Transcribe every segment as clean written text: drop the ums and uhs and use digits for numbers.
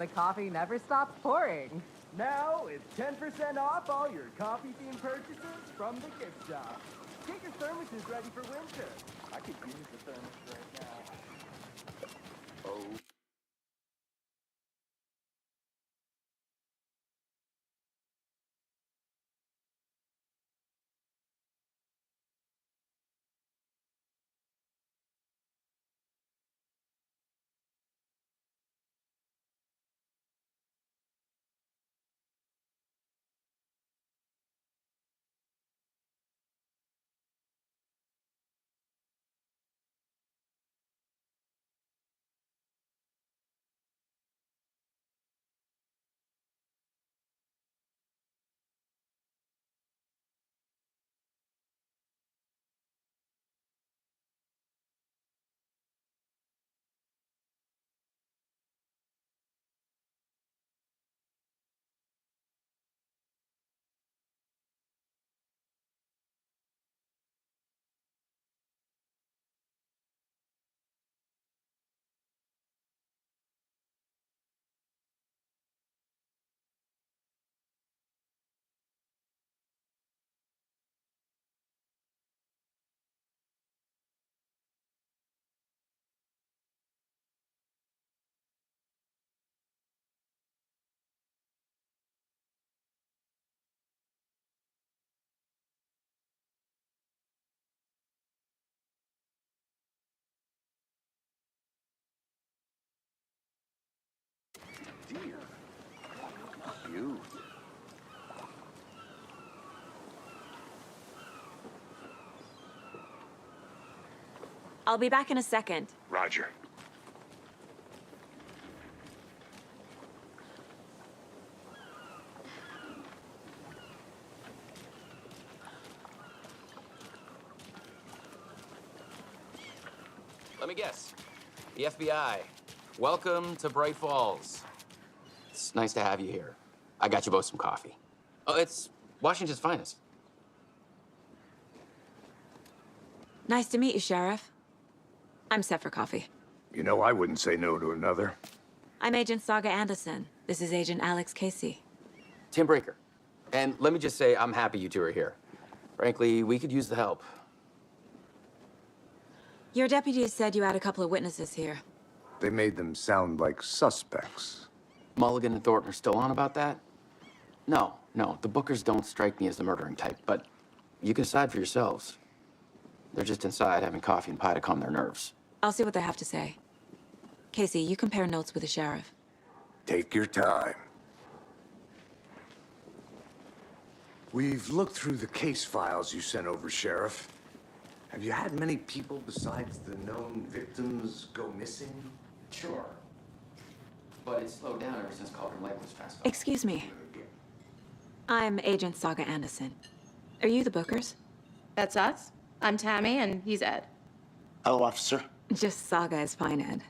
The coffee never stops pouring. Now it's 10% off all your coffee-themed purchases from the gift shop. Get your thermoses ready for winter. I could use the thermos right now. Oh. Dear. You. I'll be back in a second. Roger. Let me guess. The FBI. Welcome to Bright Falls. It's nice to have you here. I got you both some coffee. Oh, it's Washington's finest. Nice to meet you, Sheriff. I'm set for coffee. You know, I wouldn't say no to another. I'm Agent Saga Anderson. This is Agent Alex Casey. Tim Breaker. And let me just say, I'm happy you two are here. Frankly, we could use the help. Your deputy said you had a couple of witnesses here. They made them sound like suspects. Mulligan and Thornton are still on about that? No, the Bookers don't strike me as the murdering type, but you can decide for yourselves. They're just inside having coffee and pie to calm their nerves. I'll see what they have to say. Casey, you compare notes with the sheriff. Take your time. We've looked through the case files you sent over, Sheriff. Have you had many people besides the known victims go missing? Sure. But it's slowed down ever since Cauldron Lake was fast. Excuse me. I'm Agent Saga Anderson. Are you the Bookers? That's us. I'm Tammy, and he's Ed. Hello, officer. Just Saga is fine, Ed.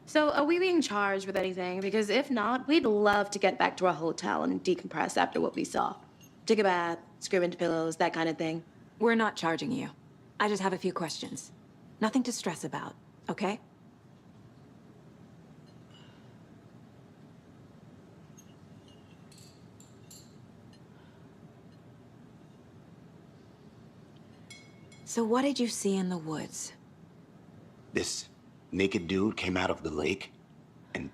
So, are we being charged with anything? Because if not, we'd love to get back to our hotel and decompress after what we saw. Take a bath, scream into pillows, that kind of thing. We're not charging you. I just have a few questions. Nothing to stress about, okay? So what did you see in the woods? This naked dude came out of the lake, and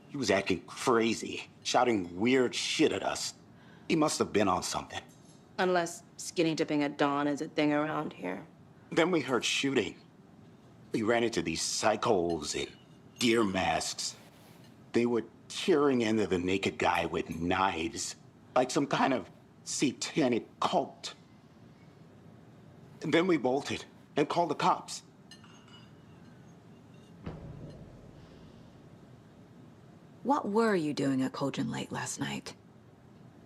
he was acting crazy, shouting weird shit at us. He must have been on something. Unless skinny dipping at dawn is a thing around here. Then we heard shooting. We ran into these psychos in deer masks. They were tearing into the naked guy with knives, like some kind of satanic cult. And then we bolted and called the cops. What were you doing at Cauldron Lake last night?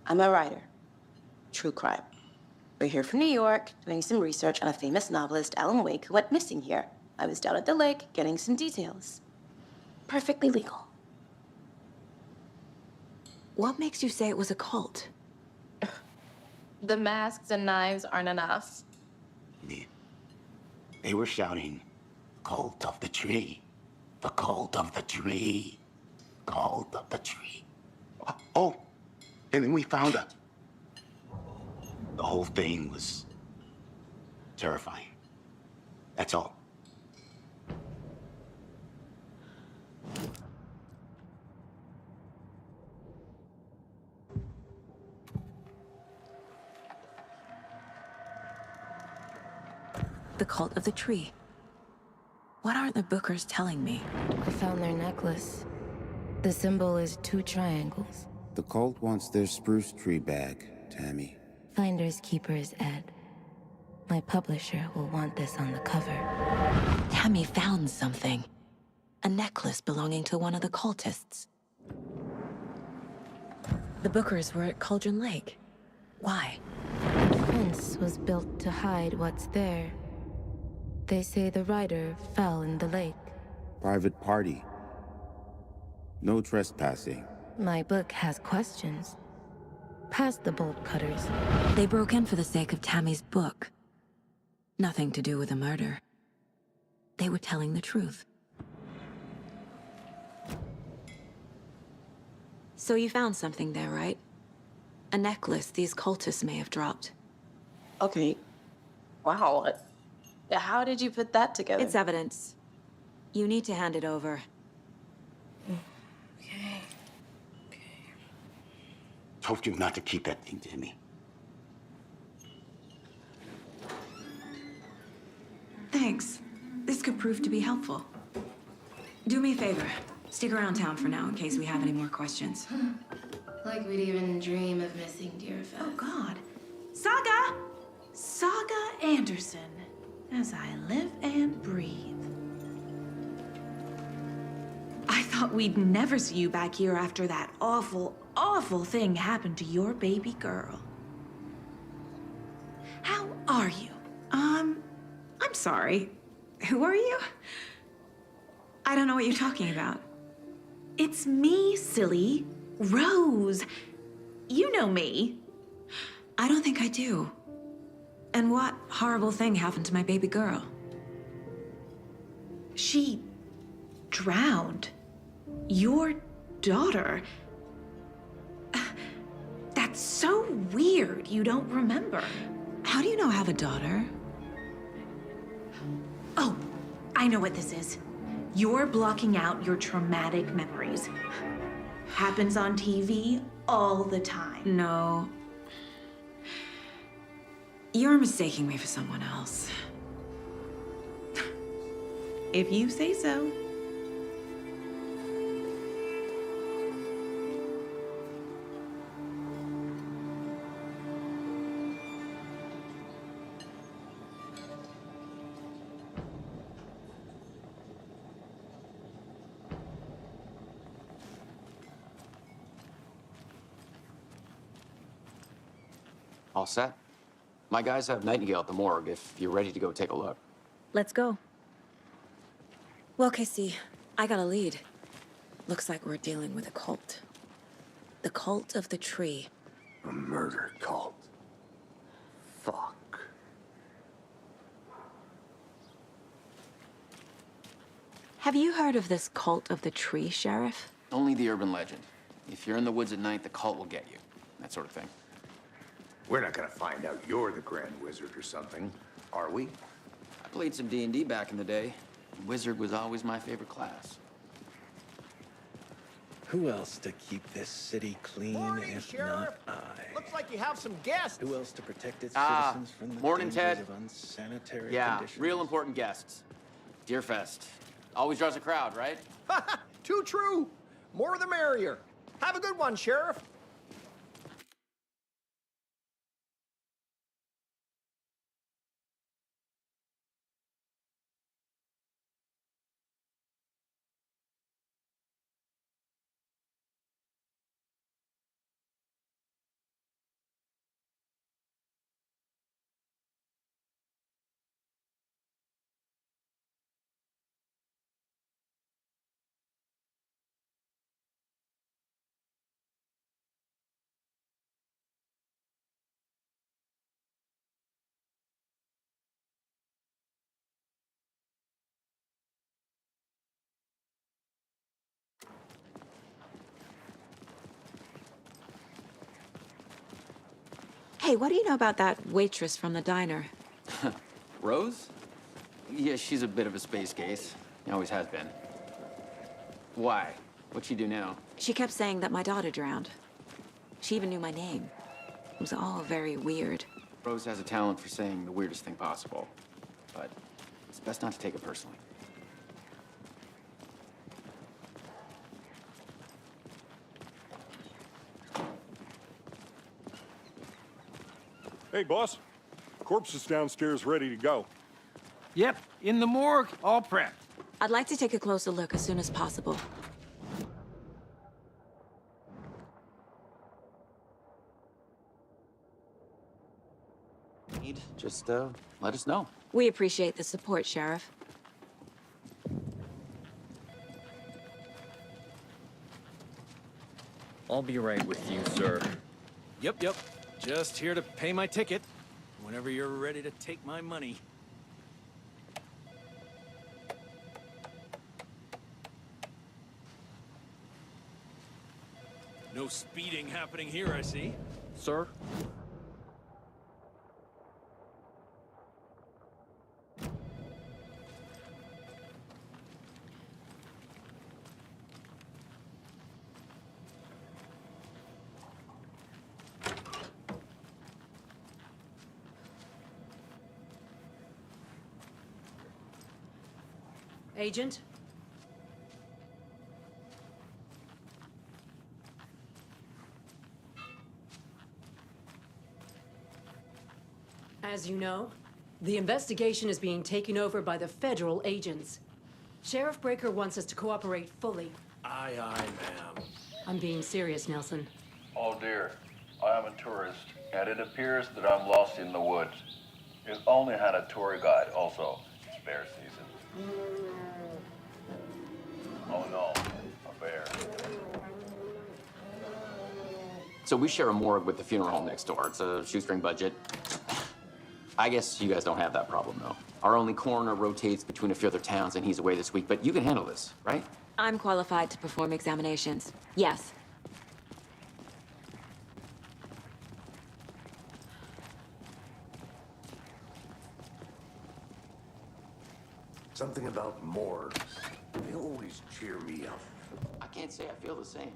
I'm a writer. True crime. We're here from New York, doing some research on a famous novelist, Alan Wake, who went missing here. I was down at the lake, getting some details. Perfectly legal. What makes you say it was a cult? The masks and knives aren't enough. They were shouting, "Cult of the tree, the cult of the tree." cult of the tree. Oh, and then we found her. The whole thing was terrifying. That's all. The cult of the tree. What are the Bookers telling me? I found their necklace. The symbol is 2 triangles. The cult wants their spruce tree back, Tammy. Finders keepers, Ed. My publisher will want this on the cover. Tammy found something. A necklace belonging to one of the cultists. The Bookers were at Cauldron Lake. Why? The fence was built to hide what's there. They say the rider fell in the lake. Private party. No trespassing. My book has questions. Past the bolt cutters. They broke in for the sake of Tammy's book. Nothing to do with a murder. They were telling the truth. So you found something there, right? A necklace these cultists may have dropped. Okay. Wow. How did you put that together? It's evidence. You need to hand it over. Okay. Told you not to keep that thing, Tammy. Thanks. This could prove to be helpful. Do me a favor. Stick around town for now in case we have any more questions. Like we'd even dream of missing Deerfest. Oh, God. Saga! Saga Anderson. As I live and breathe. I thought we'd never see you back here after that awful, awful thing happened to your baby girl. How are you? I'm sorry. Who are you? I don't know what you're talking about. It's me, silly. Rose. You know me. I don't think I do. And what horrible thing happened to my baby girl? She drowned. Your daughter. That's so weird you don't remember. How do you know I have a daughter? Oh, I know what this is. You're blocking out your traumatic memories. Happens on TV all the time. No. You're mistaking me for someone else. If you say so. All set? My guys have Nightingale at the morgue if you're ready to go take a look. Let's go. Well, Casey, I got a lead. Looks like we're dealing with a cult. The cult of the tree. A murder cult. Fuck. Have you heard of this cult of the tree, Sheriff? Only the urban legend. If you're in the woods at night, the cult will get you. That sort of thing. We're not gonna find out you're the Grand Wizard or something, are we? I played some D&D back in the day. Wizard was always my favorite class. Who else to keep this city clean Morning, if Sheriff. not I? Looks like you have some guests. Who else to protect its Ah, citizens from the morning, dangers Ted. of unsanitary Yeah, conditions? real important guests. Deerfest. Always draws a crowd, right? Too true. More the merrier. Have a good one, Sheriff. Hey, what do you know about that waitress from the diner? Rose? Yeah, she's a bit of a space case. Always has been. Why? What'd she do now? She kept saying that my daughter drowned. She even knew my name. It was all very weird. Rose has a talent for saying the weirdest thing possible. But it's best not to take it personally. Hey, boss. Corpse is downstairs ready to go. Yep, in the morgue, all prepped. I'd like to take a closer look as soon as possible. Just, let us know. We appreciate the support, Sheriff. I'll be right with you, sir. Yep. Just here to pay my ticket. Whenever you're ready to take my money. No speeding happening here, I see. Sir? Agent? As you know, the investigation is being taken over by the federal agents. Sheriff Breaker wants us to cooperate fully. Aye, ma'am. I'm being serious, Nelson. Oh dear, I am a tourist, and it appears that I'm lost in the woods. We've only had a tour guide also. It's bear season. Oh no, a bear. So we share a morgue with the funeral home next door. It's a shoestring budget. I guess you guys don't have that problem, though. Our only coroner rotates between a few other towns, and he's away this week, but you can handle this, right? I'm qualified to perform examinations. Yes. Something about morgues. They always cheer me up. I can't say I feel the same.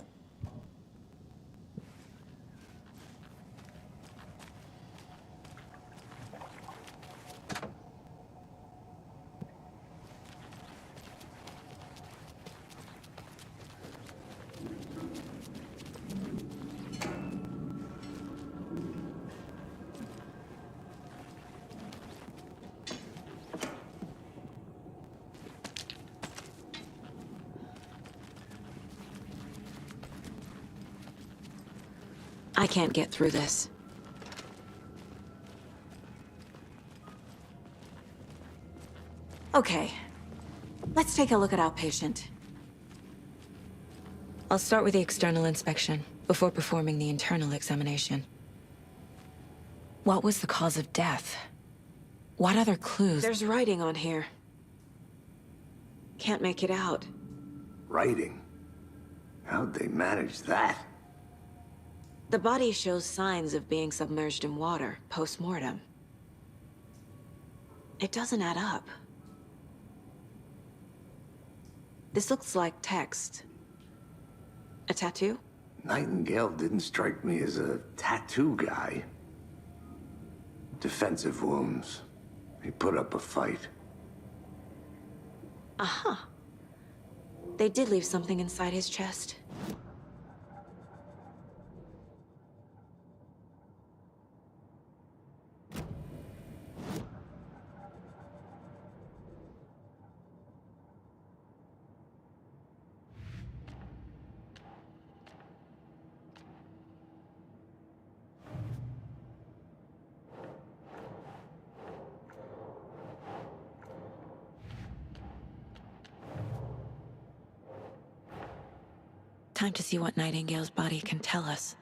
I can't get through this. Okay. Let's take a look at our patient. I'll start with the external inspection before performing the internal examination. What was the cause of death? What other clues? There's writing on here. Can't make it out. Writing? How'd they manage that? The body shows signs of being submerged in water post-mortem. It doesn't add up. This looks like text. A tattoo? Nightingale didn't strike me as a tattoo guy. Defensive wounds. He put up a fight. Aha. They did leave something inside his chest. Time to see what Nightingale's body can tell us.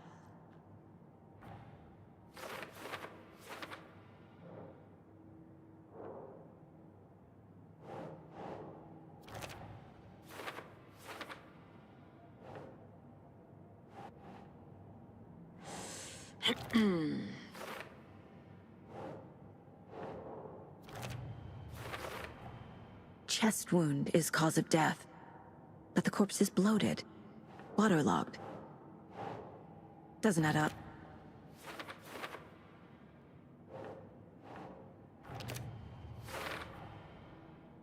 chest wound is cause of death. But the corpse is bloated, waterlogged. Doesn't add up.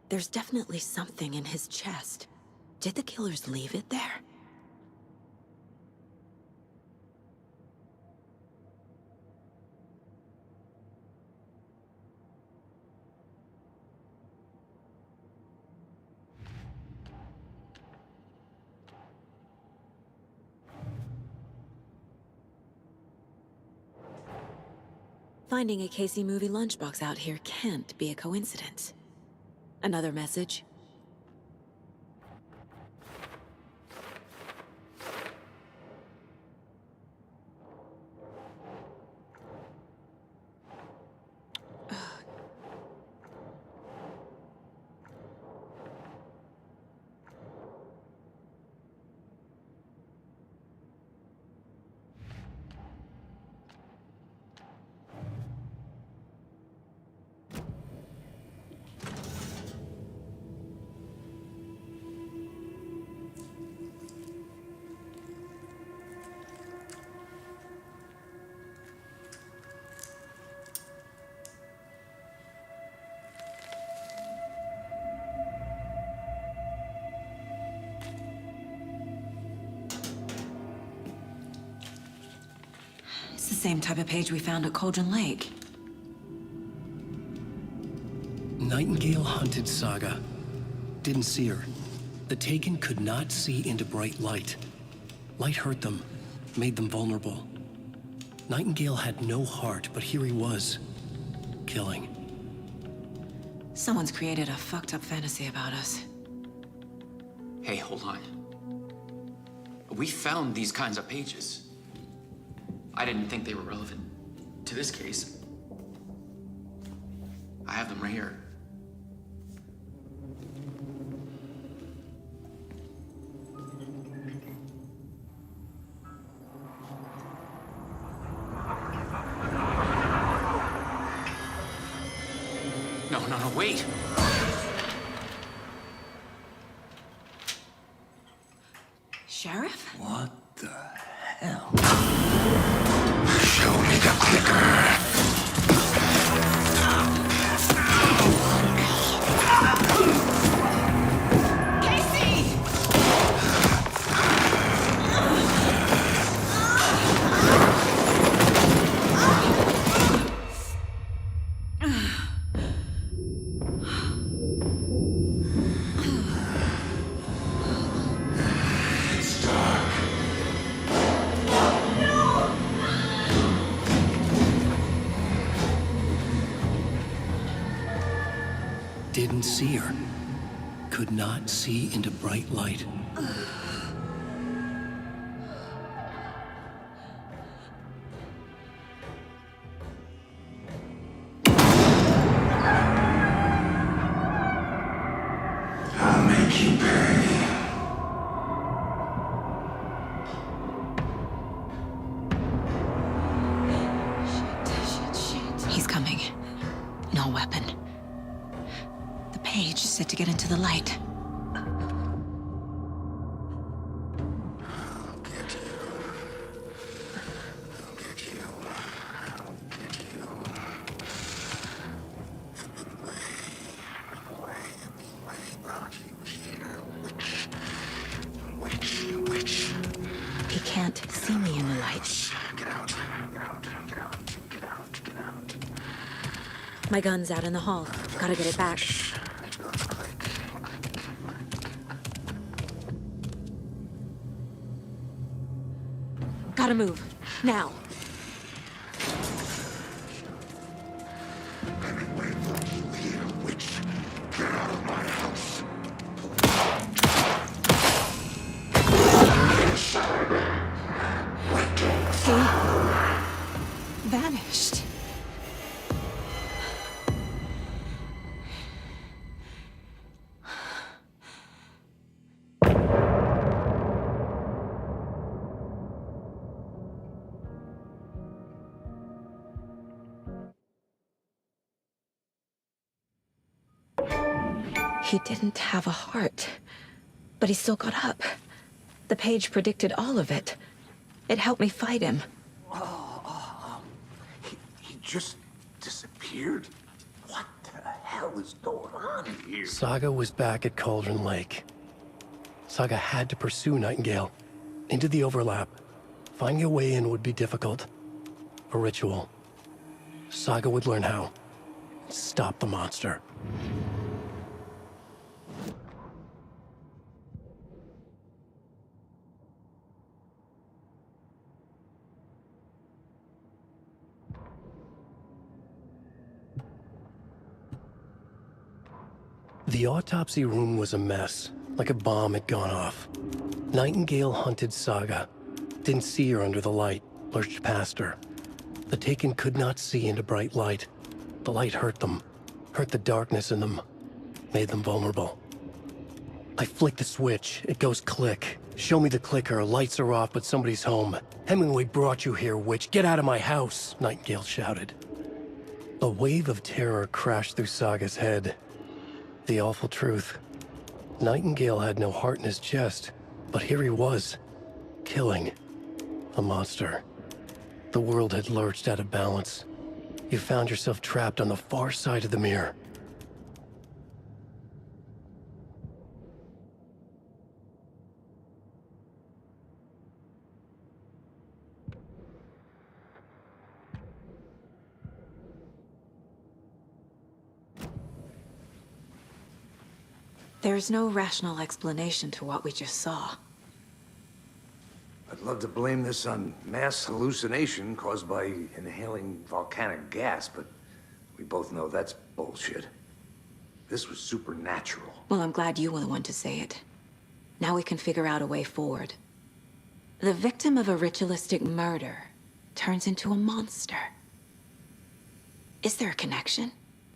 There's definitely something in his chest. Did the killers leave it there? Finding a Casey movie lunchbox out here can't be a coincidence. Another message? It's the same type of page we found at Cauldron Lake. Nightingale hunted Saga. Didn't see her. The Taken could not see into bright light. Light hurt them, made them vulnerable. Nightingale had no heart, but here he was, killing. Someone's created a fucked up fantasy about us. Hey, hold on. We found these kinds of pages. I didn't think they were relevant to this case. I have them right here. No, wait. Sheriff? What the hell? Show me the clicker. Didn't see her. Could not see into bright light. I'll make you pay. Shit. He's coming. No weapon. The page set to get into the light. He can't see me in the light. Get out. My gun's out in the hall. Gotta get it back. Gotta move. Now. Get out of my house. He vanished. He didn't have a heart, but he still got up. The page predicted all of it. It helped me fight him. He just disappeared? What the hell is going on here? Saga was back at Cauldron Lake. Saga had to pursue Nightingale. Into the overlap. Finding a way in would be difficult. A ritual. Saga would learn how. Stop the monster. The autopsy room was a mess, like a bomb had gone off. Nightingale hunted Saga. Didn't see her under the light, lurched past her. The Taken could not see into bright light. The light hurt them, hurt the darkness in them, made them vulnerable. I flick the switch, it goes click. Show me the clicker, lights are off, but somebody's home. Hemingway brought you here, witch. Get out of my house, Nightingale shouted. A wave of terror crashed through Saga's head. The awful truth. Nightingale had no heart in his chest, but here he was, killing a monster. The world had lurched out of balance. You found yourself trapped on the far side of the mirror. There's no rational explanation to what we just saw. I'd love to blame this on mass hallucination caused by inhaling volcanic gas, but we both know that's bullshit. This was supernatural. Well, I'm glad you were the one to say it. Now we can figure out a way forward. The victim of a ritualistic murder turns into a monster. Is there a connection?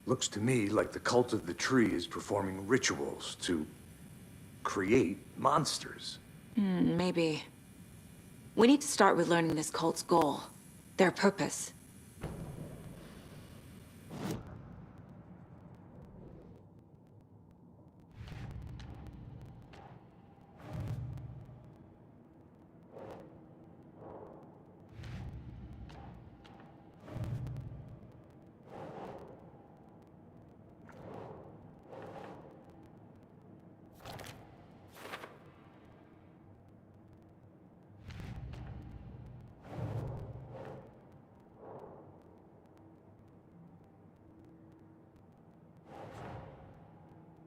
Looks to me like the cult of the tree is performing rituals to create monsters. Maybe. We need to start with learning this cult's goal, their purpose.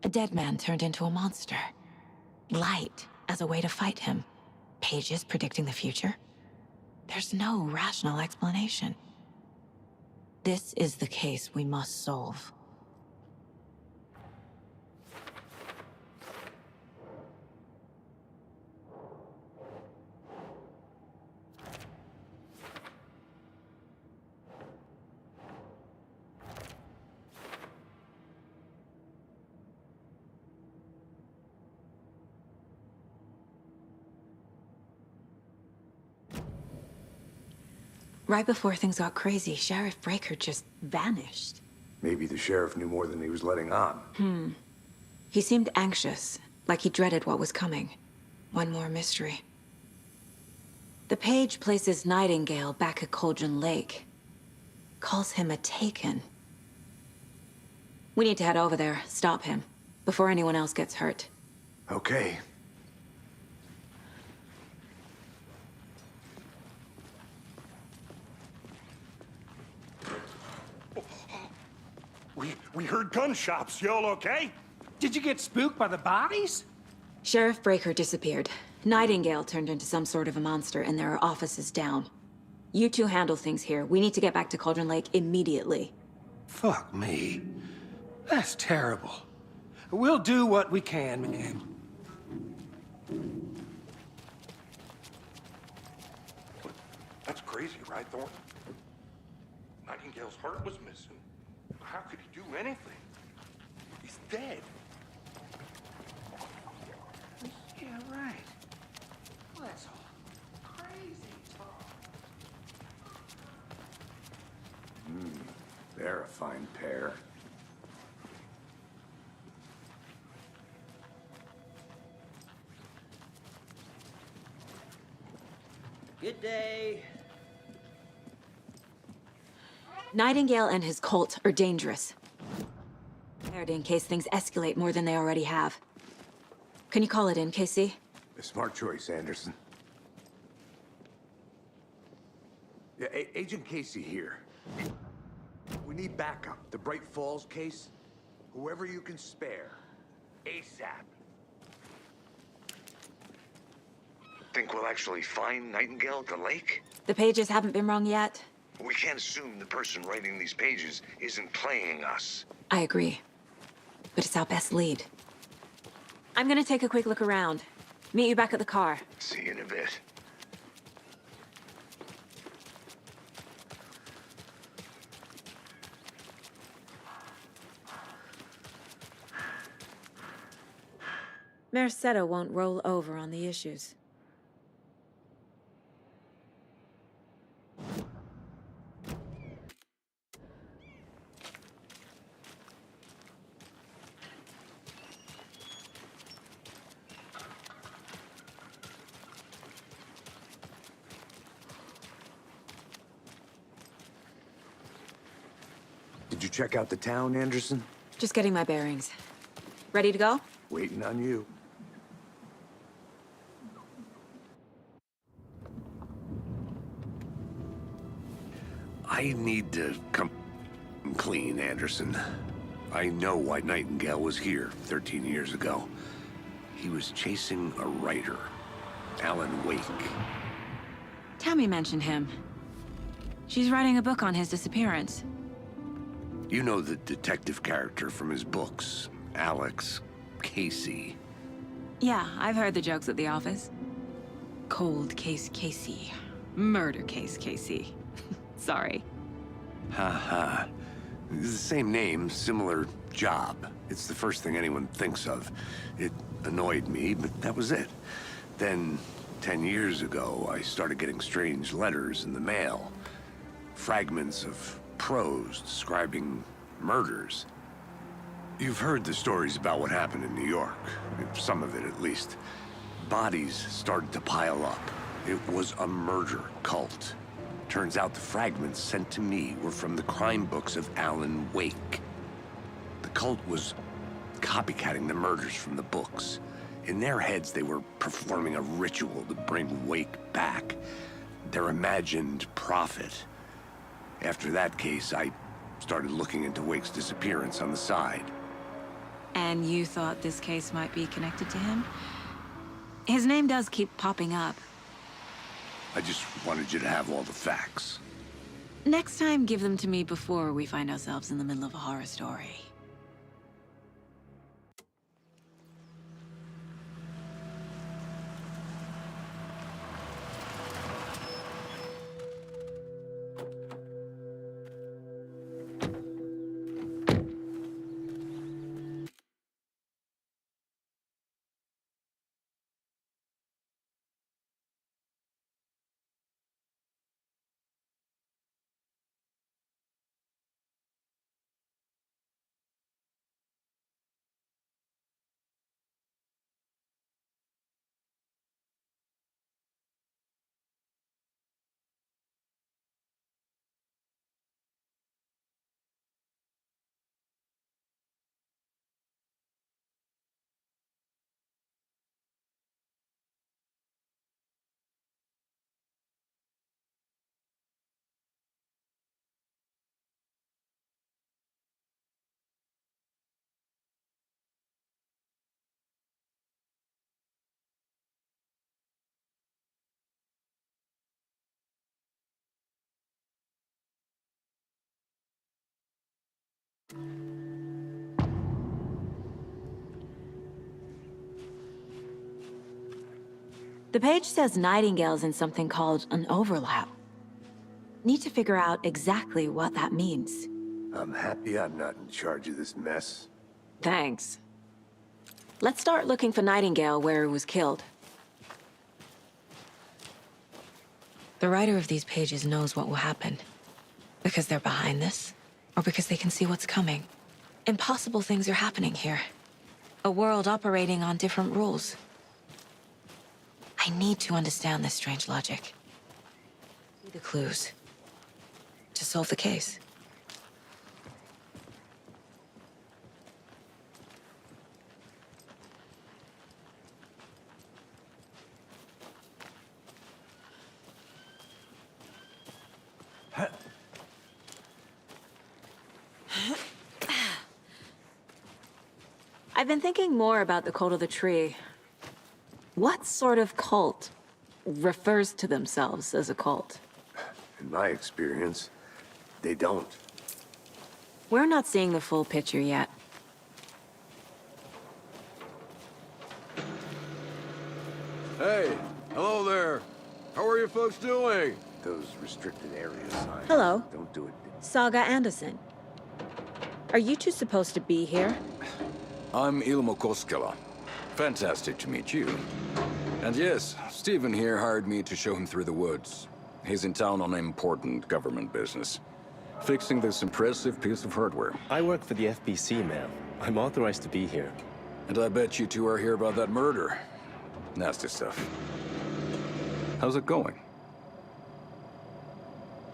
A dead man turned into a monster. Light as a way to fight him. Pages predicting the future. There's no rational explanation. This is the case we must solve. Right before things got crazy, Sheriff Breaker just vanished. Maybe the sheriff knew more than he was letting on. He seemed anxious, like he dreaded what was coming. One more mystery. The page places Nightingale back at Cauldron Lake. Calls him a Taken. We need to head over there, stop him, before anyone else gets hurt. Okay. We heard gunshots. Y'all okay? Did you get spooked by the bodies? Sheriff Breaker disappeared. Nightingale turned into some sort of a monster, and there are offices down. You two handle things here. We need to get back to Cauldron Lake immediately. Fuck me. That's terrible. We'll do what we can, man. That's crazy, right, Thornton? Nightingale's heart was missing. How could he do anything? He's dead. Yeah, right. Well, that's all crazy talk. They're a fine pair. Good day. Nightingale and his cult are dangerous. Prepared in case things escalate more than they already have. Can you call it in, KC? A smart choice, Anderson. Yeah, Agent Casey here. We need backup. The Bright Falls case, whoever you can spare. ASAP. Think we'll actually find Nightingale at the lake? The pages haven't been wrong yet. We can't assume the person writing these pages isn't playing us. I agree. But it's our best lead. I'm gonna take a quick look around. Meet you back at the car. See you in a bit. Mercado won't roll over on the issues. Did you check out the town, Anderson? Just getting my bearings. Ready to go? Waiting on you. I need to come clean, Anderson. I know why Nightingale was here 13 years ago. He was chasing a writer, Alan Wake. Tammy mentioned him. She's writing a book on his disappearance. You know the detective character from his books, Alex Casey. Yeah, I've heard the jokes at the office. Cold case Casey. Murder case Casey. Sorry. Ha. The same name, similar job. It's the first thing anyone thinks of. It annoyed me, but that was it. Then, 10 years ago, I started getting strange letters in the mail. Fragments of prose describing murders. You've heard the stories about what happened in New York. Some of it, at least. Bodies started to pile up. It was a murder cult. Turns out the fragments sent to me were from the crime books of Alan Wake. The cult was copycatting the murders from the books. In their heads, they were performing a ritual to bring Wake back. Their imagined prophet. After that case, I started looking into Wake's disappearance on the side. And you thought this case might be connected to him? His name does keep popping up. I just wanted you to have all the facts. Next time, give them to me before we find ourselves in the middle of a horror story. The page says Nightingale's in something called an overlap. Need to figure out exactly what that means. I'm happy I'm not in charge of this mess. Thanks. Let's start looking for Nightingale where he was killed. The writer of these pages knows what will happen. Because they're behind this, or because they can see what's coming. Impossible things are happening here. A world operating on different rules. I need to understand this strange logic. The clues to solve the case. I've been thinking more about the cult of the tree. What sort of cult refers to themselves as a cult? In my experience, they don't. We're not seeing the full picture yet. Hey, hello there. How are you folks doing? Those restricted area signs. Hello. Don't do it. Saga Anderson. Are you two supposed to be here? I'm Ilmo Koskela. Fantastic to meet you. And yes, Stephen here hired me to show him through the woods. He's in town on important government business, fixing this impressive piece of hardware. I work for the FBC, ma'am. I'm authorized to be here. And I bet you two are here about that murder. Nasty stuff. How's it going?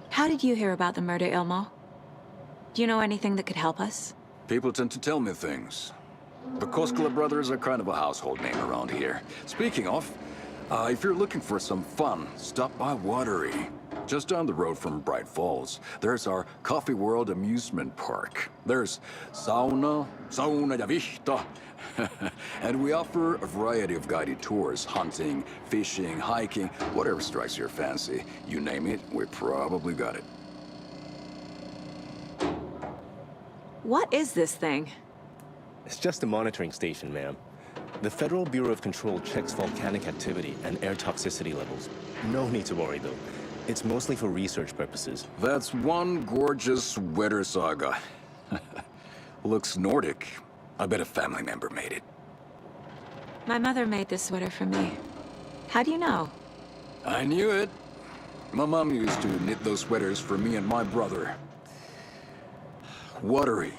How did you hear about the murder, Ilmo? Do you know anything that could help us? People tend to tell me things. The Koskela brothers are kind of a household name around here. Speaking of, if you're looking for some fun, stop by Watery. Just down the road from Bright Falls, there's our Coffee World amusement park. There's sauna ja vihta. And we offer a variety of guided tours, hunting, fishing, hiking, whatever strikes your fancy. You name it, we probably got it. What is this thing? It's just a monitoring station, ma'am. The Federal Bureau of Control checks volcanic activity and air toxicity levels. No need to worry, though. It's mostly for research purposes. That's one gorgeous sweater, Saga. Looks Nordic. I bet a family member made it. My mother made this sweater for me. How do you know? I knew it. My mom used to knit those sweaters for me and my brother. Watery,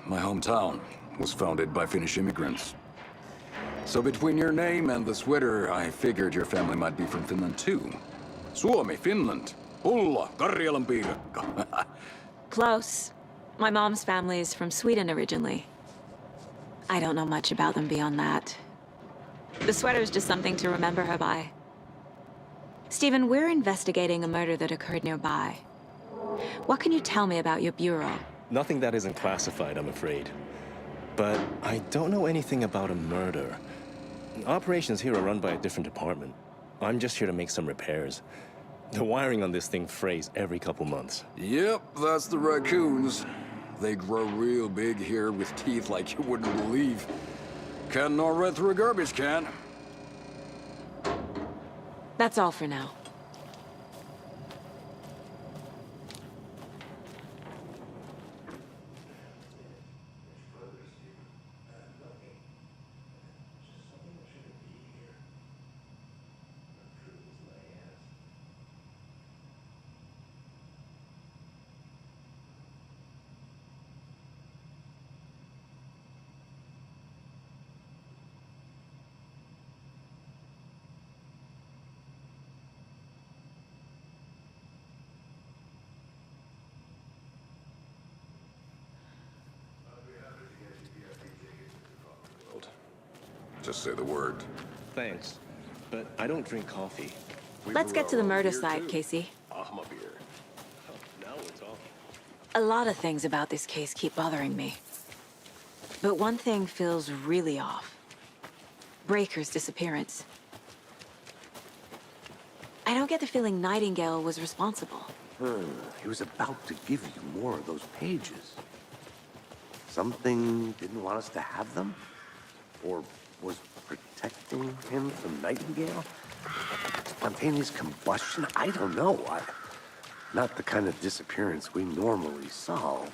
my hometown, was founded by Finnish immigrants. So between your name and the sweater, I figured your family might be from Finland too. Suomi, Finland. Ulla, Karjalan piirakka. Close. My mom's family is from Sweden originally. I don't know much about them beyond that. The sweater's just something to remember her by. Stephen, we're investigating a murder that occurred nearby. What can you tell me about your bureau? Nothing that isn't classified, I'm afraid. But I don't know anything about a murder. Operations here are run by a different department. I'm just here to make some repairs. The wiring on this thing frays every couple months. Yep, that's the raccoons. They grow real big here with teeth like you wouldn't believe. Can't gnaw right through a garbage can. That's all for now. Just say the word. Thanks, but I don't drink coffee. Let's get to the murder side, Casey. Ahma beer. Now we're talking. A lot of things about this case keep bothering me. But one thing feels really off. Breaker's disappearance. I don't get the feeling Nightingale was responsible. He was about to give you more of those pages. Something didn't want us to have them? Or was protecting him from Nightingale? Spontaneous combustion? I don't know. Not the kind of disappearance we normally solve.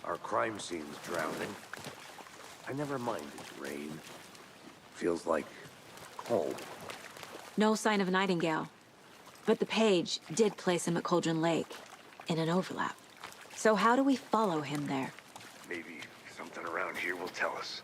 Our crime scene's drowning. I never minded rain. Feels like home. No sign of Nightingale. But the page did place him at Cauldron Lake, in an overlap. So how do we follow him there? Maybe something around here will tell us.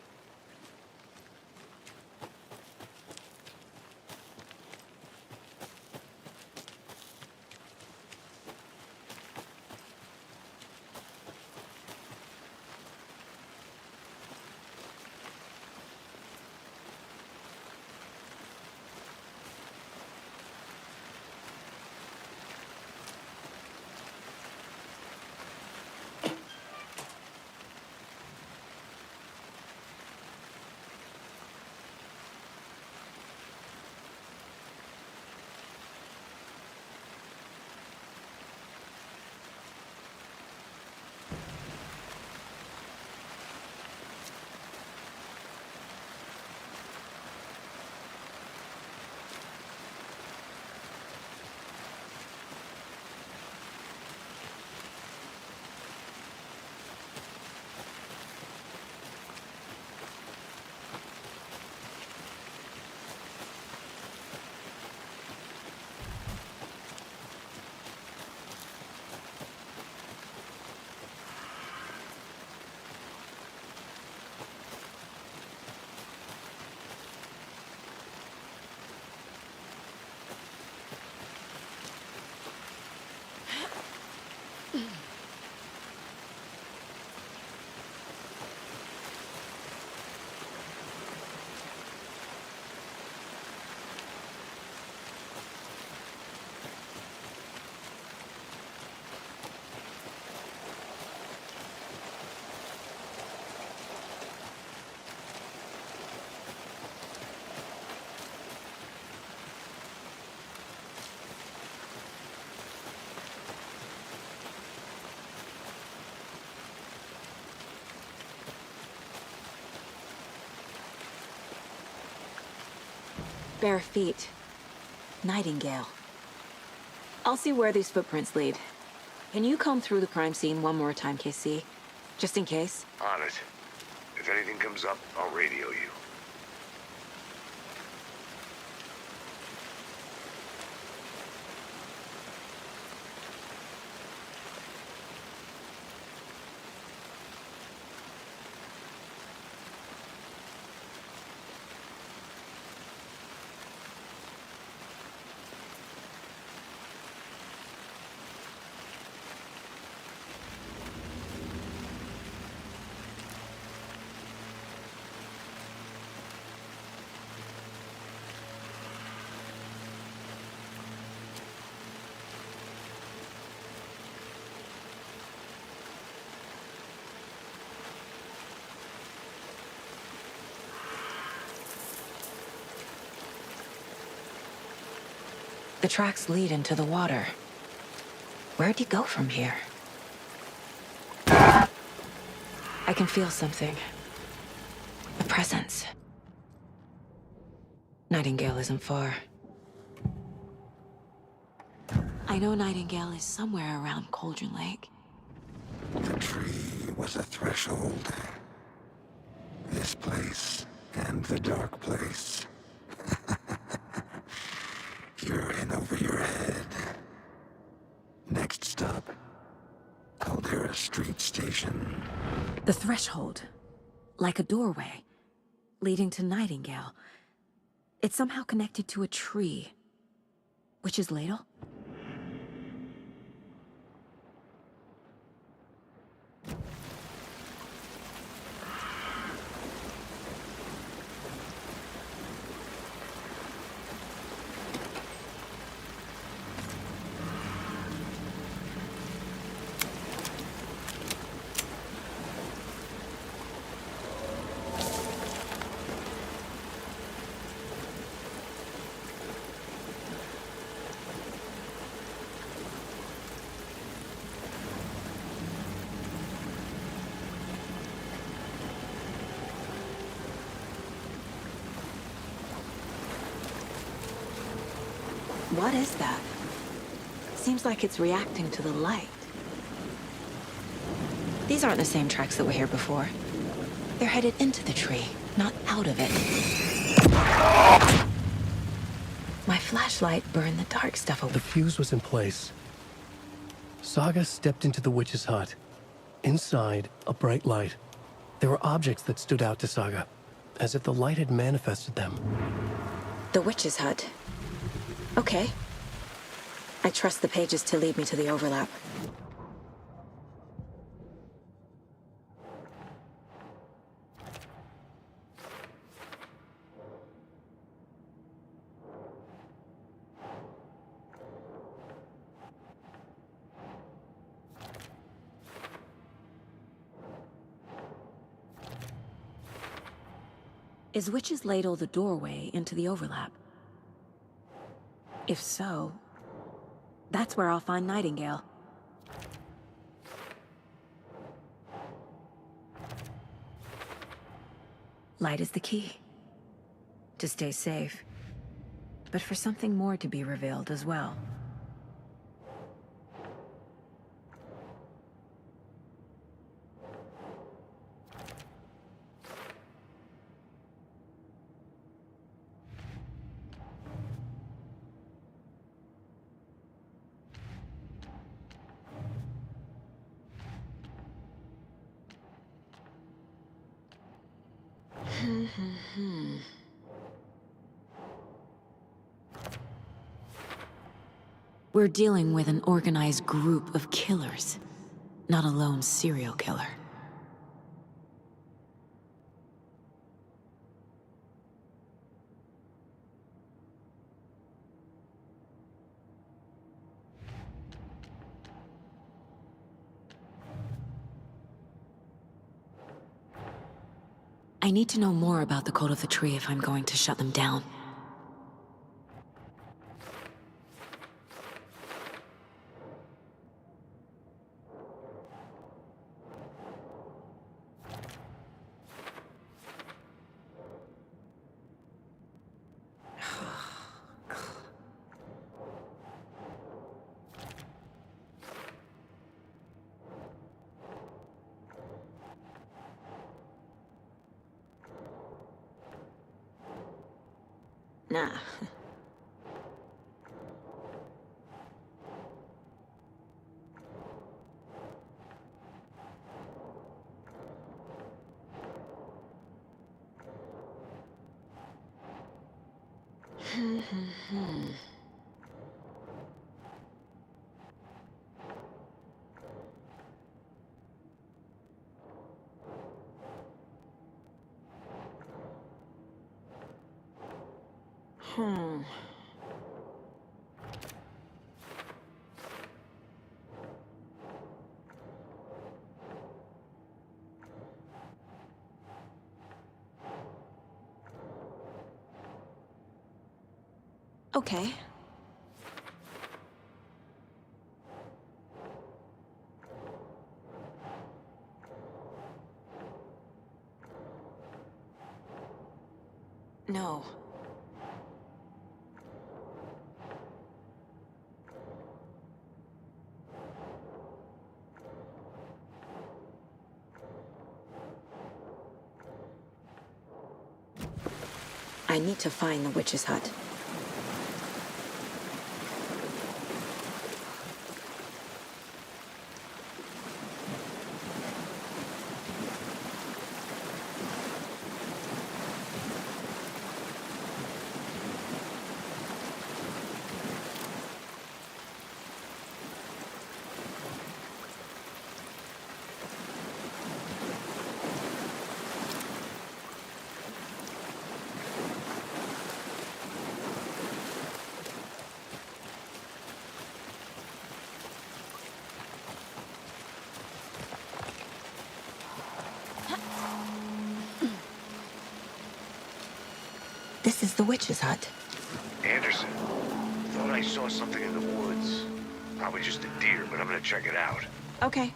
bare feet. Nightingale. I'll see where these footprints lead. Can you comb through the crime scene one more time, KC? Just in case? On it. If anything comes up, I'll radio you. The tracks lead into the water. Where'd he go from here? I can feel something. A presence. Nightingale isn't far. I know Nightingale is somewhere around Cauldron Lake. The tree was a threshold. This place and the dark place. You're in over your head. Next stop, Caldera Street Station. The threshold. Like a doorway. Leading to Nightingale. It's somehow connected to a tree. Witch's Ladle? What is that? Seems like it's reacting to the light. These aren't the same tracks that were here before. They're headed into the tree, not out of it. My flashlight burned the dark stuff away. The fuse was in place. Saga stepped into the witch's hut. Inside, a bright light. There were objects that stood out to Saga, as if the light had manifested them. The witch's hut. Okay. I trust the pages to lead me to the overlap. Is Witch's Ladle the doorway into the overlap? If so, that's where I'll find Nightingale. Light is the key. To stay safe. But for something more to be revealed as well. We're dealing with an organized group of killers, not a lone serial killer. I need to know more about the code of the tree if I'm going to shut them down. Nah. Okay. No. I need to find the witch's hut. This is the witch's hut. Anderson, thought I saw something in the woods. Probably just a deer, but I'm gonna check it out. Okay.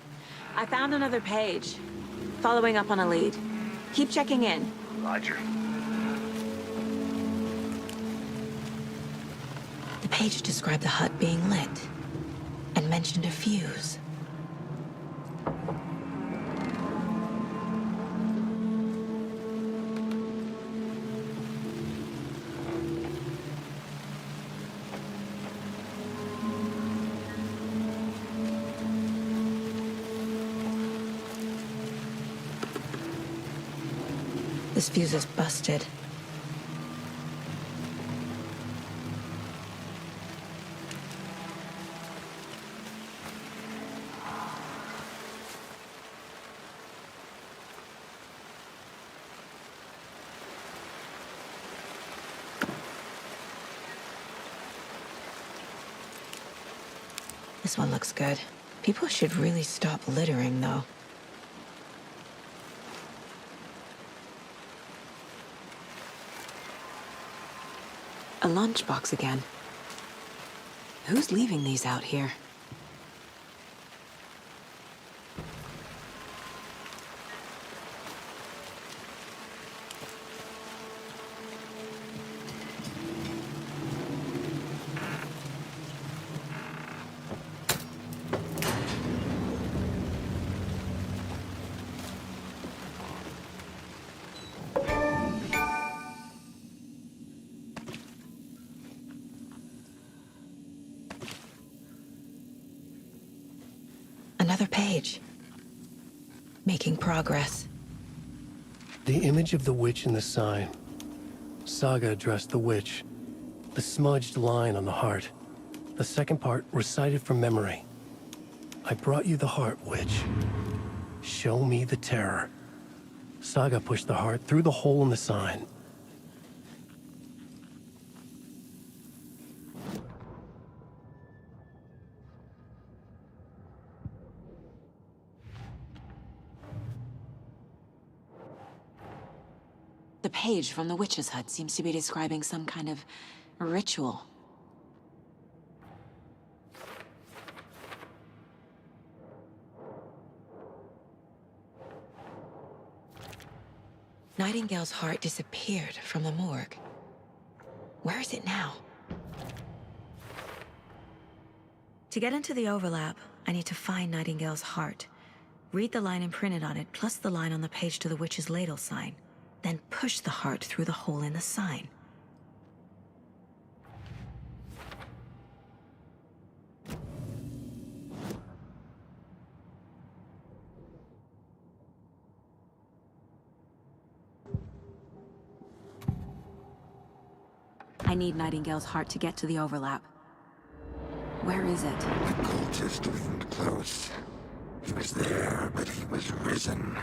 I found another page. Following up on a lead. Keep checking in. Roger. The page described the hut being lit and mentioned a fuse. This fuse is busted. This one looks good. People should really stop littering, though. A lunchbox again. Who's leaving these out here? Another page. Making progress. The image of the witch in the sign. Saga addressed the witch. The smudged line on the heart. The second part recited from memory. I brought you the heart, witch. Show me the terror. Saga pushed the heart through the hole in the sign. The page from the witch's hut seems to be describing some kind of ritual. Nightingale's heart disappeared from the morgue. Where is it now? To get into the overlap, I need to find Nightingale's heart. Read the line imprinted on it, plus the line on the page to the witch's ladle sign. Then push the heart through the hole in the sign. I need Nightingale's heart to get to the overlap. Where is it? The cultist wasn't close. He was there, but he was risen.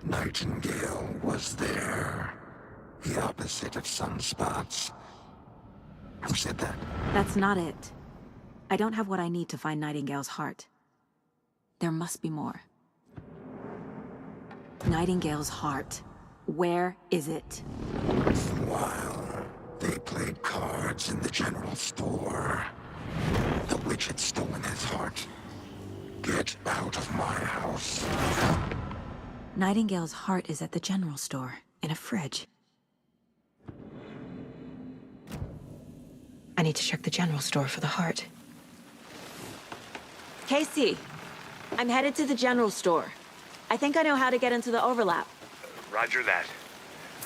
Nightingale was there. The opposite of sunspots. Who said that? That's not it. I don't have what I need to find Nightingale's heart. There must be more. Nightingale's heart. Where is it? While they played cards in the general store, the witch had stolen his heart. Get out of my house. Nightingale's heart is at the general store, in a fridge. I need to check the general store for the heart. Casey, I'm headed to the general store. I think I know how to get into the overlap. Roger that.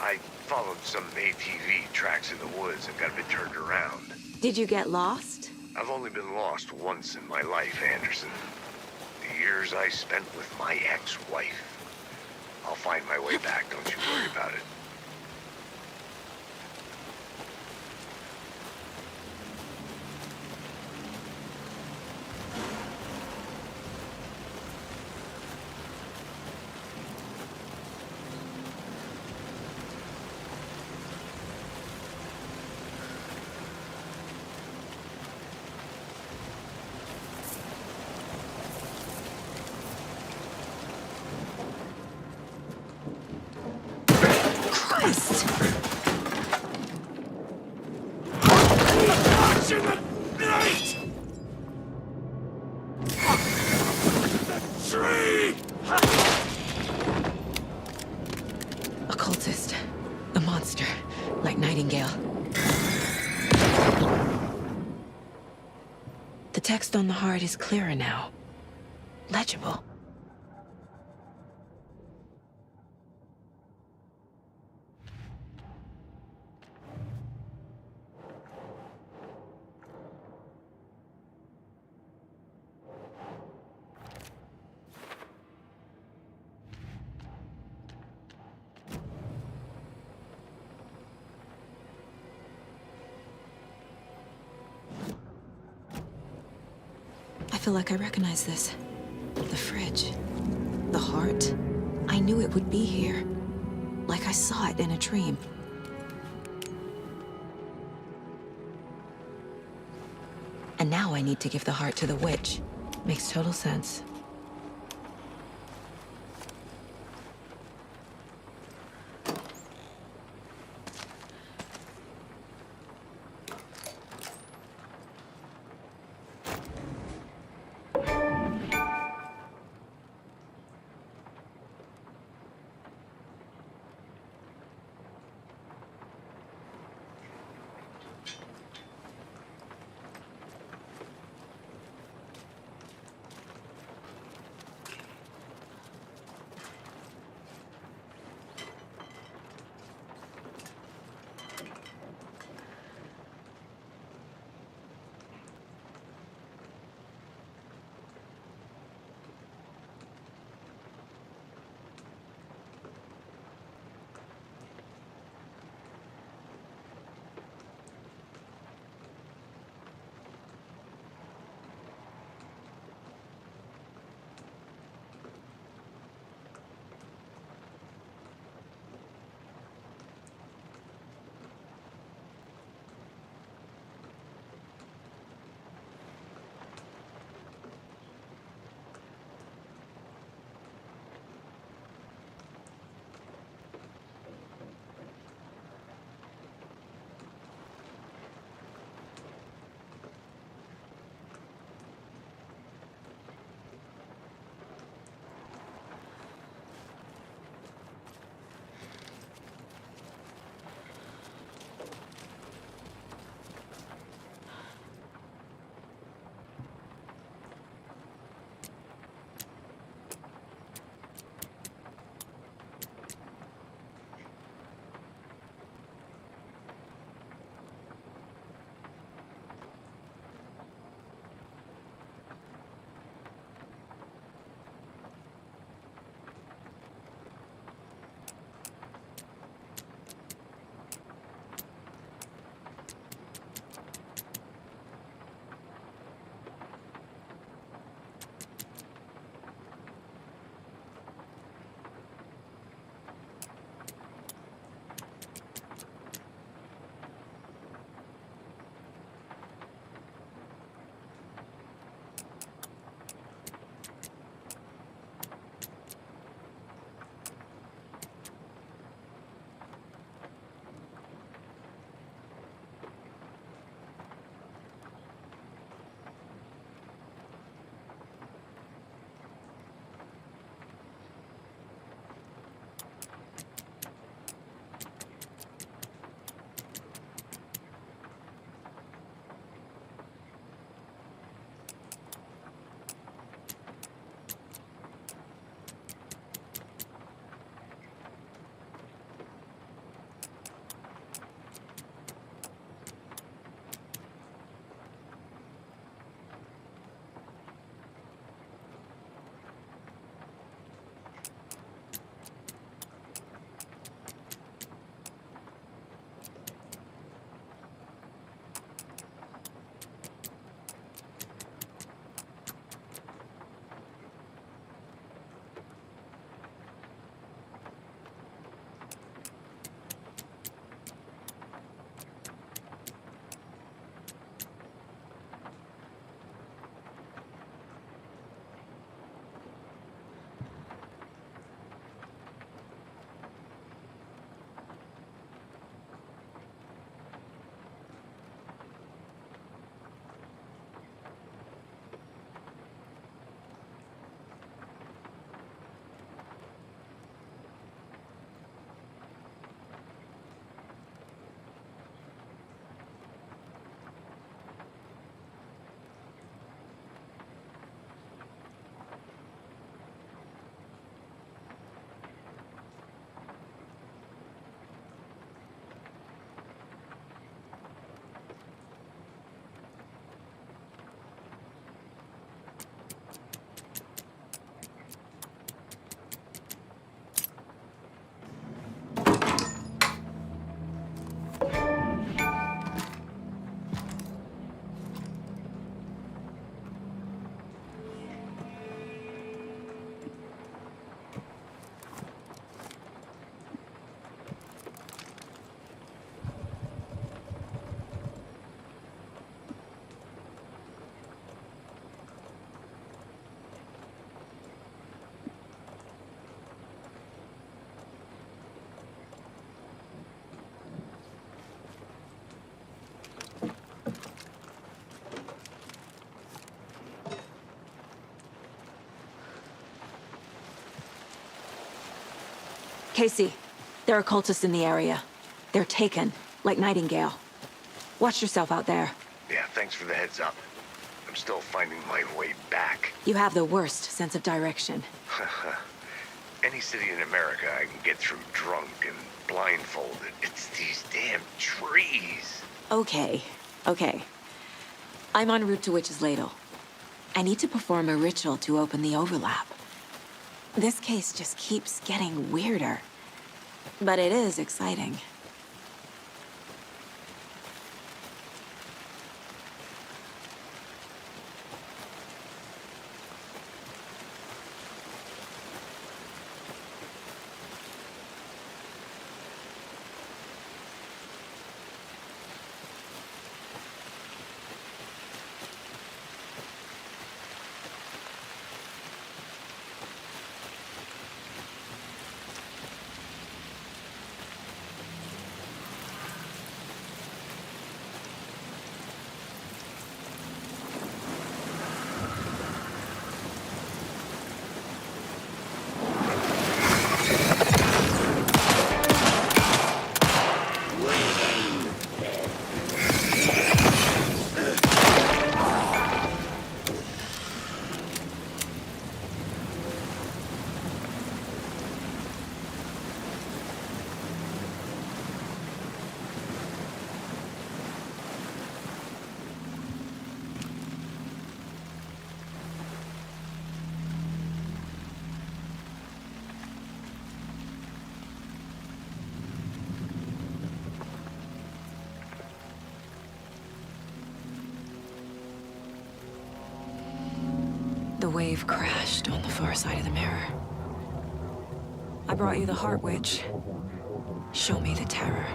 I followed some ATV tracks in the woods and got a bit turned around. Did you get lost? I've only been lost once in my life, Anderson. The years I spent with my ex-wife. I'll find my way back, don't you worry about it. Christ! Watching the night! The tree! A cultist. A monster. Like Nightingale. The text on the heart is clearer now. Legible. I feel like I recognize this. The fridge. The heart. I knew it would be here. Like I saw it in a dream. And now I need to give the heart to the witch. Makes total sense. Casey, there are cultists in the area. They're taken, like Nightingale. Watch yourself out there. Yeah, thanks for the heads up. I'm still finding my way back. You have the worst sense of direction. Any city in America I can get through drunk and blindfolded. It's these damn trees. Okay. I'm en route to Witch's Ladle. I need to perform a ritual to open the overlap. This case just keeps getting weirder. But it is exciting. The wave crashed on the far side of the mirror. I brought you the Heart Witch. Show me the terror.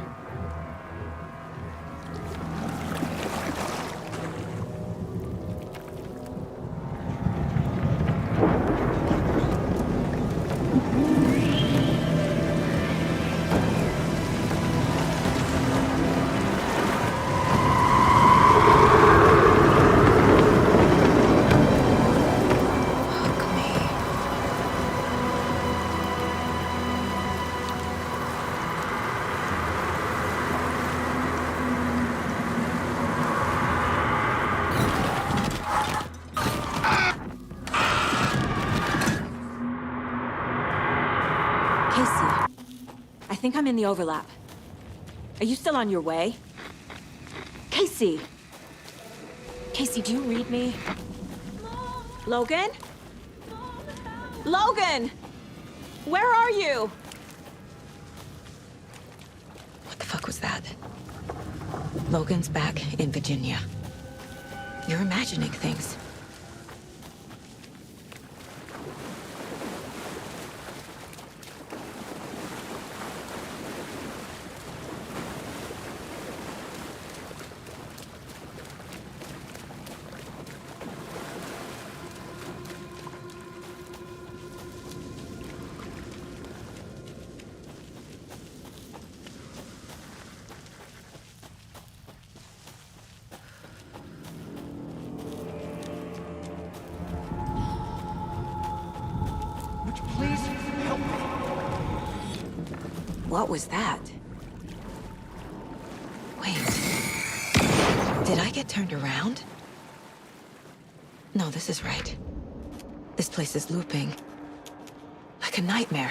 I think I'm in the overlap. Are you still on your way? Casey! Casey, do you read me? Logan? Logan! Where are you? What the fuck was that? Logan's back in Virginia. You're imagining things. Please help me. What was that? Wait. Did I get turned around? No, this is right. This place is looping. Like a nightmare.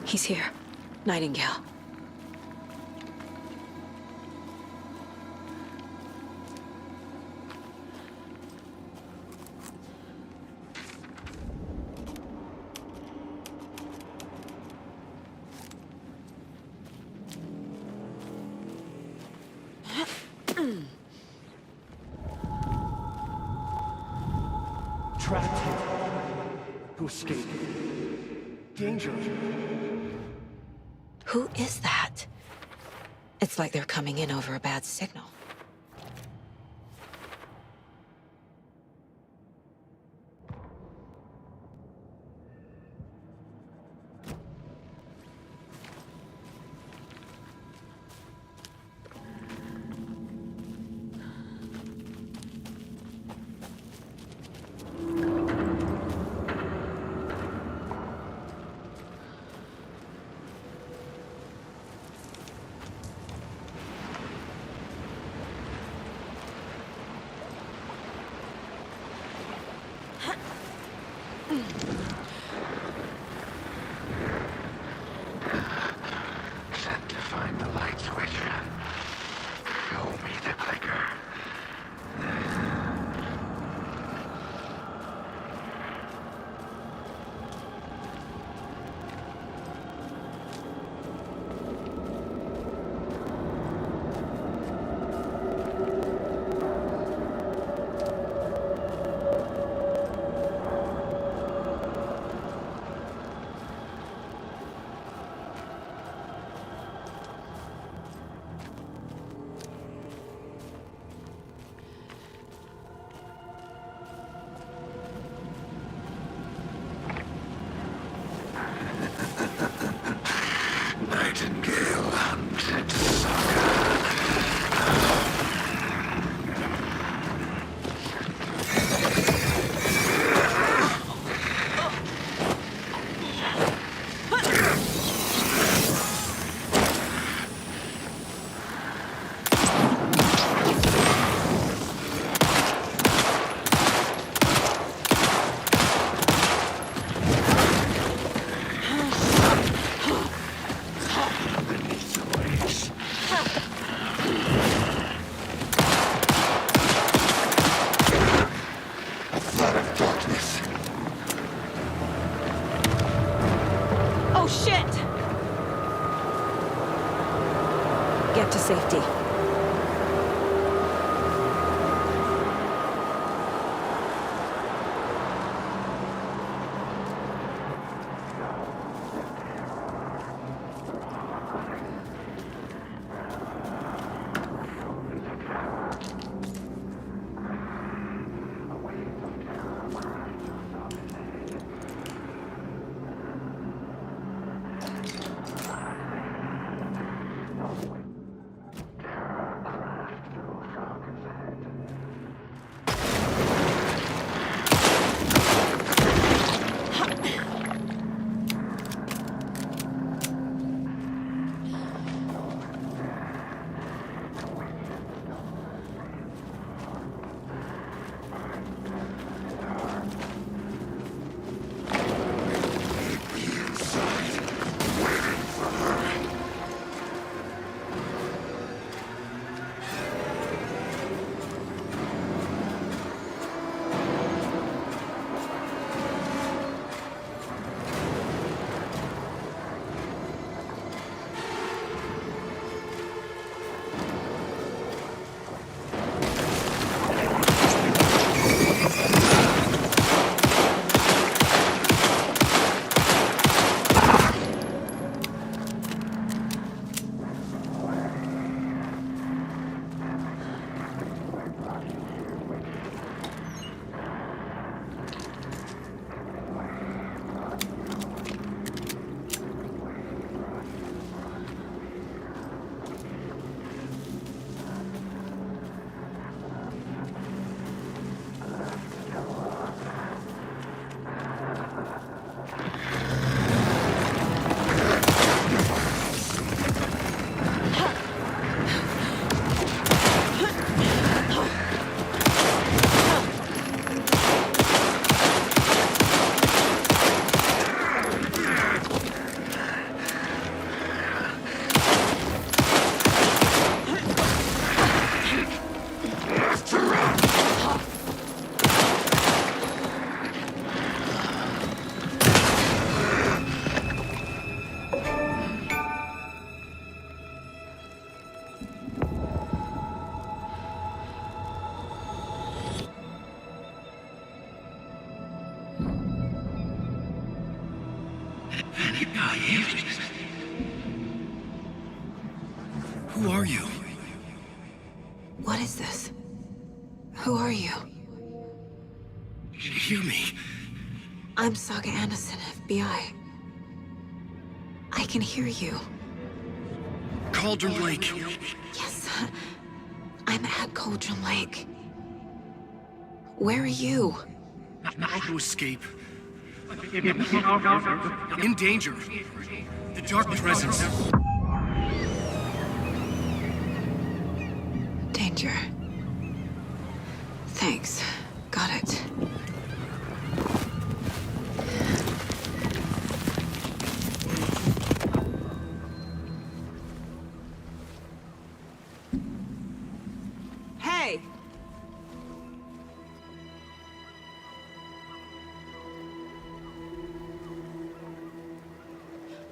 He's here. Nightingale. trapped here. To escape. Danger. Who is that? It's like they're coming in over a bad signal. Sent to find the light switch. Show me the clicker. Nightingale hunted Oh, shit! Get to safety. Who are you? What is this? Who are you? Hear me. I'm Saga Anderson, FBI. I can hear you. Cauldron Lake. Yes, I'm at Cauldron Lake. Where are you? How to escape. In danger. The dark presence. Danger. Thanks. Got it. Hey!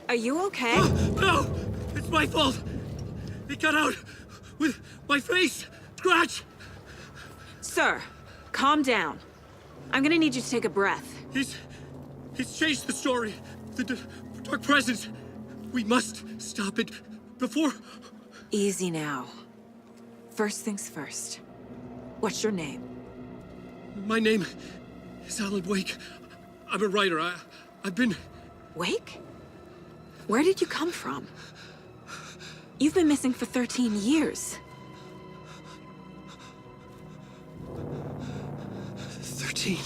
Are you okay? No! It's my fault! It got out with my face! Scratch! Sir, calm down. I'm gonna need you to take a breath. He's changed the story. The dark presence. We must stop it before... Easy now. First things first. What's your name? My name is Alan Wake. I'm a writer. I've been... Wake? Where did you come from? You've been missing for 13 years. 13.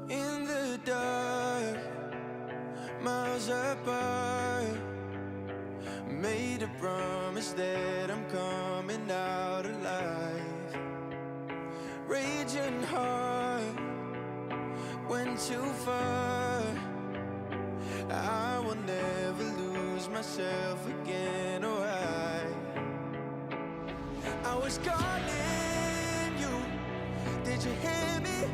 In the dark, miles apart, made a promise that I'm coming out alive. Raging heart, went too far. I will never lose myself again, or I was calling you, did you hear me?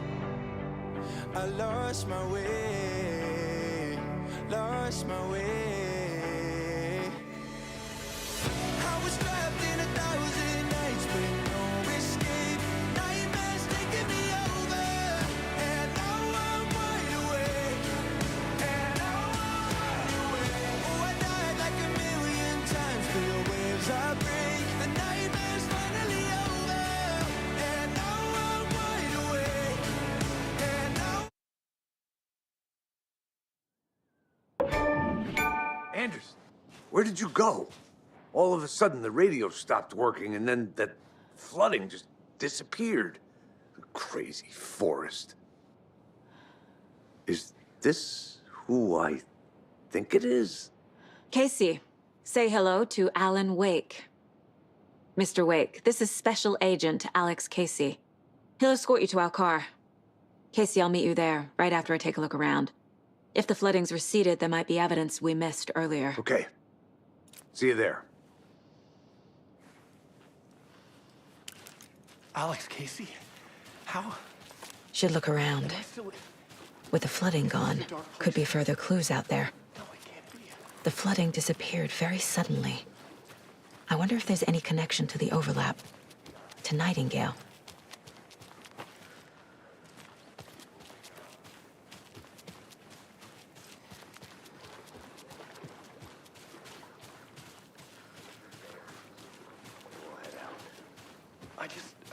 I lost my way, lost my way. I was trapped in 1,000 nights with no escape. Nightmares taking me over, and now I'm wide awake. And now I'm wide awake. Oh, I died like 1,000,000 times, feel the waves I break. The nightmare's finally over, and now I'm wide awake. And now Anderson, where did you go? All of a sudden, the radio stopped working, and then that flooding just disappeared. The crazy forest. Is this who I think it is? Casey, say hello to Alan Wake. Mr. Wake, this is Special Agent Alex Casey. He'll escort you to our car. Casey, I'll meet you there, right after I take a look around. If the flooding's receded, there might be evidence we missed earlier. Okay. See you there. Alex Casey? How? Should look around. With the flooding gone, could be further clues out there. The flooding disappeared very suddenly. I wonder if there's any connection to the overlap. To Nightingale.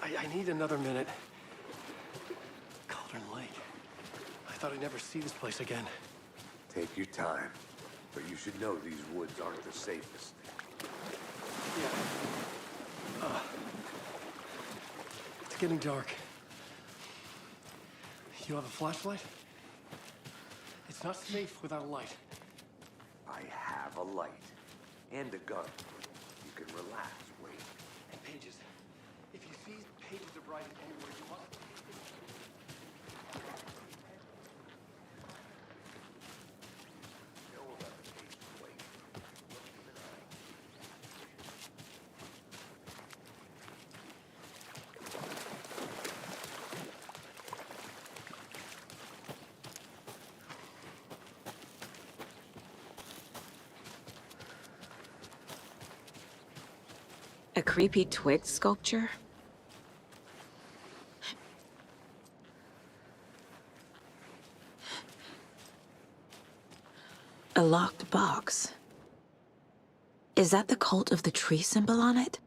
I need another minute. Cauldron Lake. I thought I'd never see this place again. Take your time. But you should know these woods aren't the safest. Yeah. It's getting dark. You have a flashlight? It's not safe without a light. I have a light. And a gun. You can relax, wait. And pages. If you see pages of writing anywhere, you must... A creepy twig sculpture? A locked box. Is that the cult of the tree symbol on it?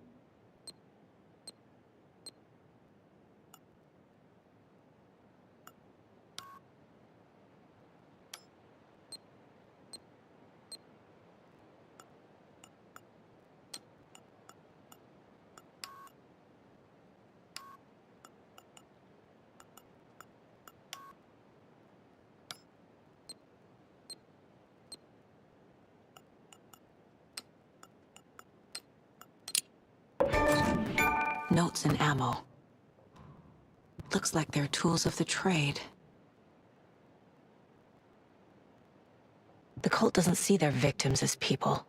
Notes and ammo. Looks like they're tools of the trade. The cult doesn't see their victims as people.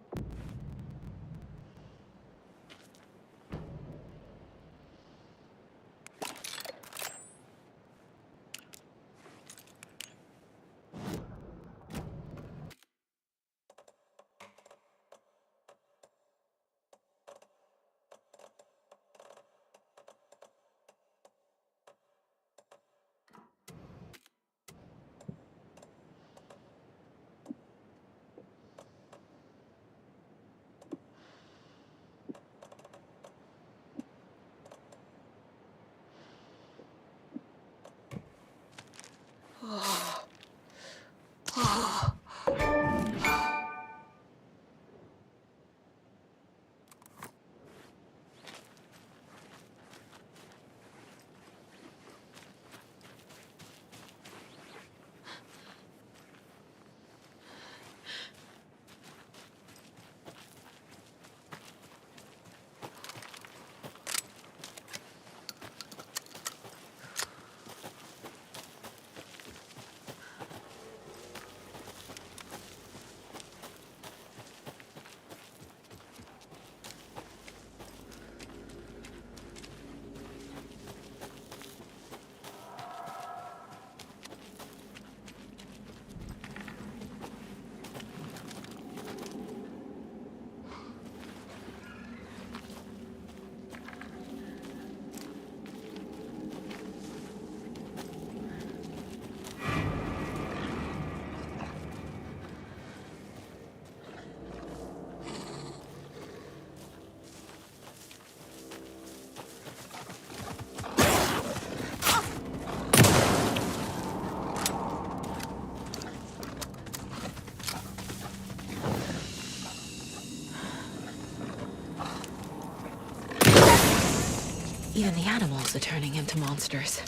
Even the animals are turning into monsters.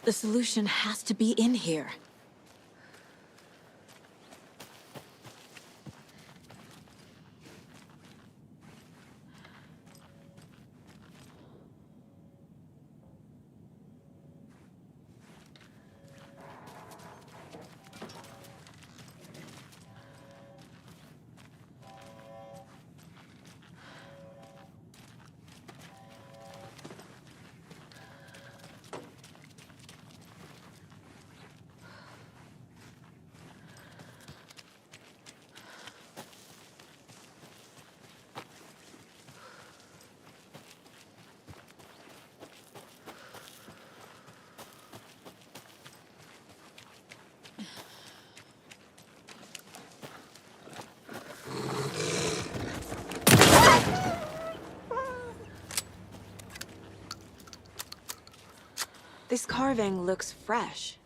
The solution has to be in here. This carving looks fresh.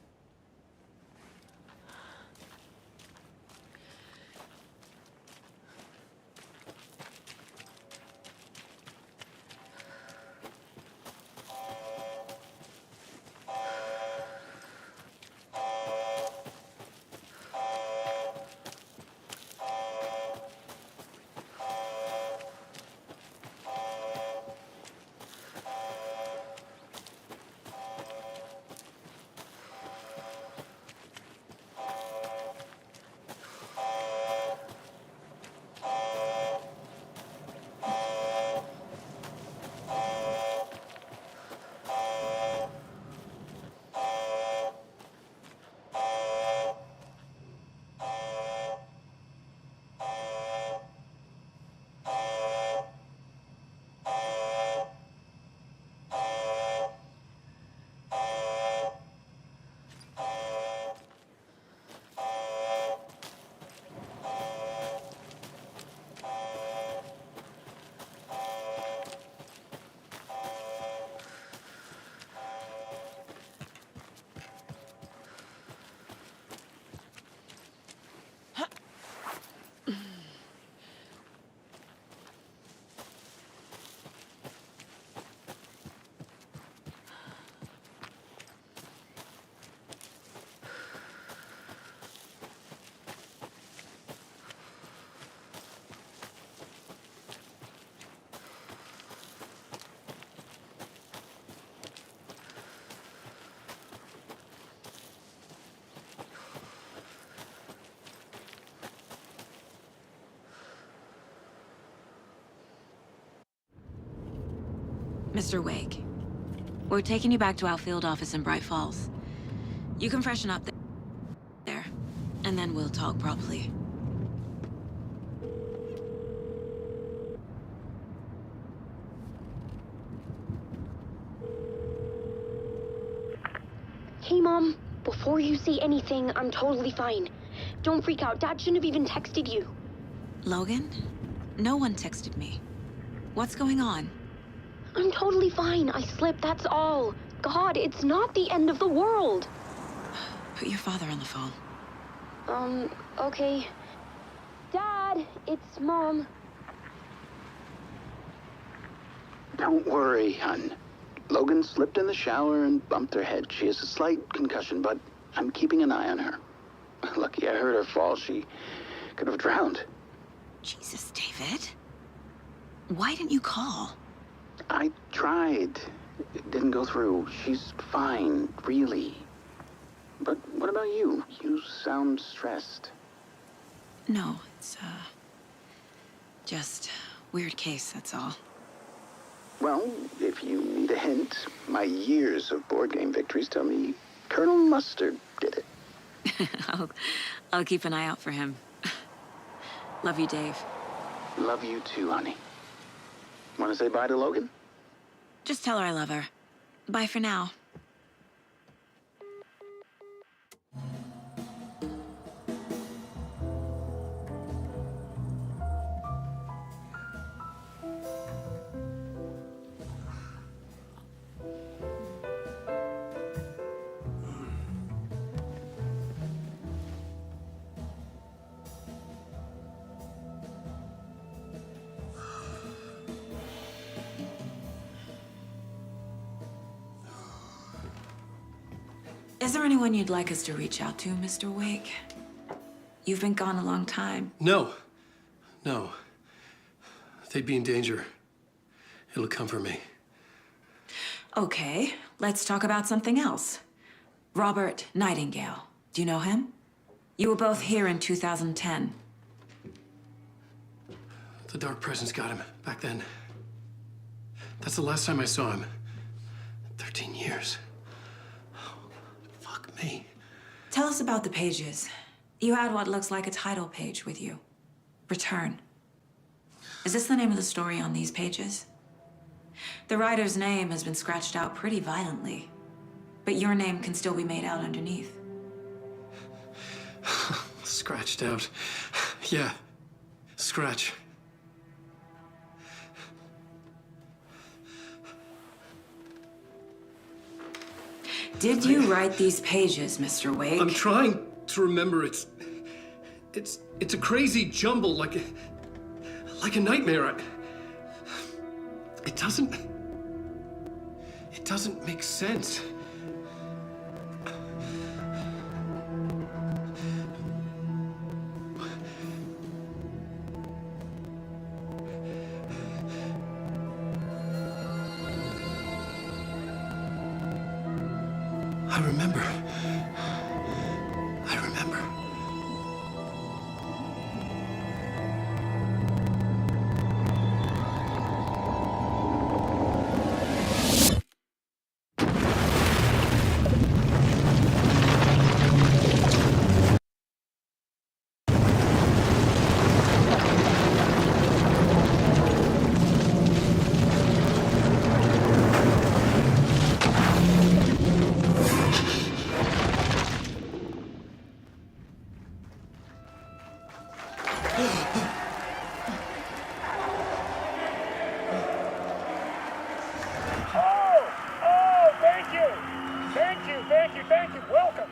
Mr. Wake, we're taking you back to our field office in Bright Falls. You can freshen up there, and then we'll talk properly. Hey, Mom. Before you say anything, I'm totally fine. Don't freak out. Dad shouldn't have even texted you. Logan? No one texted me. What's going on? I'm totally fine. I slipped, that's all. God, it's not the end of the world. Put your father on the phone. Okay. Dad, it's Mom. Don't worry, hon. Logan slipped in the shower and bumped her head. She has a slight concussion, but I'm keeping an eye on her. Lucky I heard her fall. She could have drowned. Jesus, David. Why didn't you call? I tried. It didn't go through. She's fine, really. But what about you? You sound stressed. No, it's, just weird case, that's all. Well, if you need a hint, my years of board game victories tell me Colonel Mustard did it. I'll keep an eye out for him. Love you, Dave. Love you too, honey. Want to say bye to Logan? Just tell her I love her. Bye for now. Is there anyone you'd like us to reach out to, Mr. Wake? You've been gone a long time. No. They'd be in danger. It'll come for me. Okay, let's talk about something else. Robert Nightingale. Do you know him? You were both here in 2010. The Dark Presence got him back then. That's the last time I saw him. 13 years. Fuck me. Tell us about the pages. You had what looks like a title page with you. Return. Is this the name of the story on these pages? The writer's name has been scratched out pretty violently, but your name can still be made out underneath. Scratched out. Yeah. Scratch. Did you write these pages, Mr. Wake? I'm trying to remember. It's a crazy jumble, like a nightmare. It doesn't make sense. I remember. Thank you. Welcome.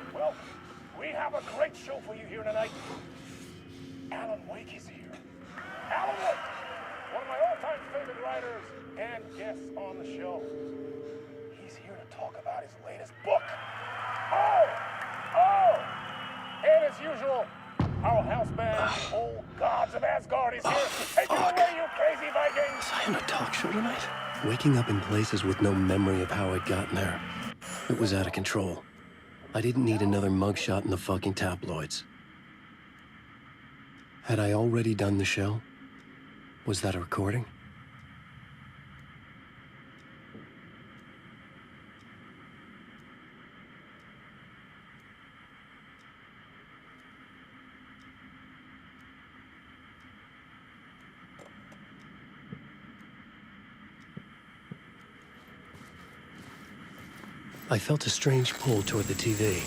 We have a great show for you here tonight. Alan Wake is here. Alan Wake, one of my all-time favorite writers and guests on the show. He's here to talk about his latest book. And as usual, our house band, Old Gods of Asgard, is here. Take it away, you crazy Vikings! Was I on a talk show tonight? Waking up in places with no memory of how I'd gotten there. It was out of control. I didn't need another mugshot in the fucking tabloids. Had I already done the show? Was that a recording? I felt a strange pull toward the TV.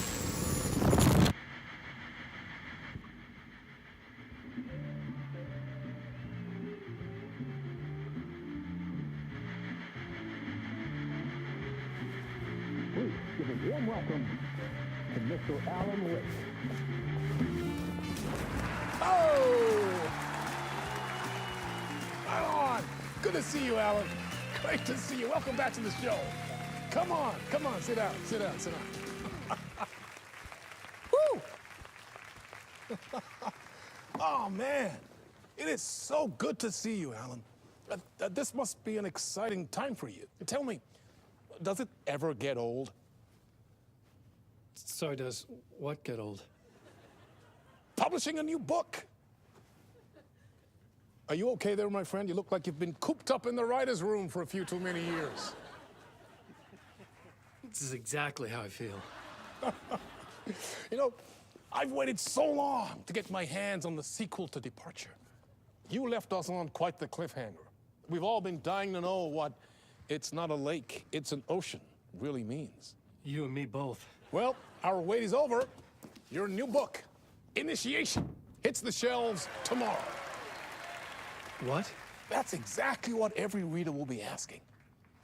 Please give a warm welcome to Mr. Alan Wake. Oh! Right on! Good to see you, Alan. Great to see you. Welcome back to the show. Come on, sit down, sit down, sit down. Woo! Oh, man. It is so good to see you, Alan. This must be an exciting time for you. Tell me, does it ever get old? Sorry, does what get old? Publishing a new book. Are you okay there, my friend? You look like you've been cooped up in the writer's room for a few too many years. This is exactly how I feel. You know, I've waited so long to get my hands on the sequel to Departure. You left us on quite the cliffhanger. We've all been dying to know what "it's not a lake, it's an ocean" really means. You and me both. Well, our wait is over. Your new book, Initiation, hits the shelves tomorrow. What? That's exactly what every reader will be asking.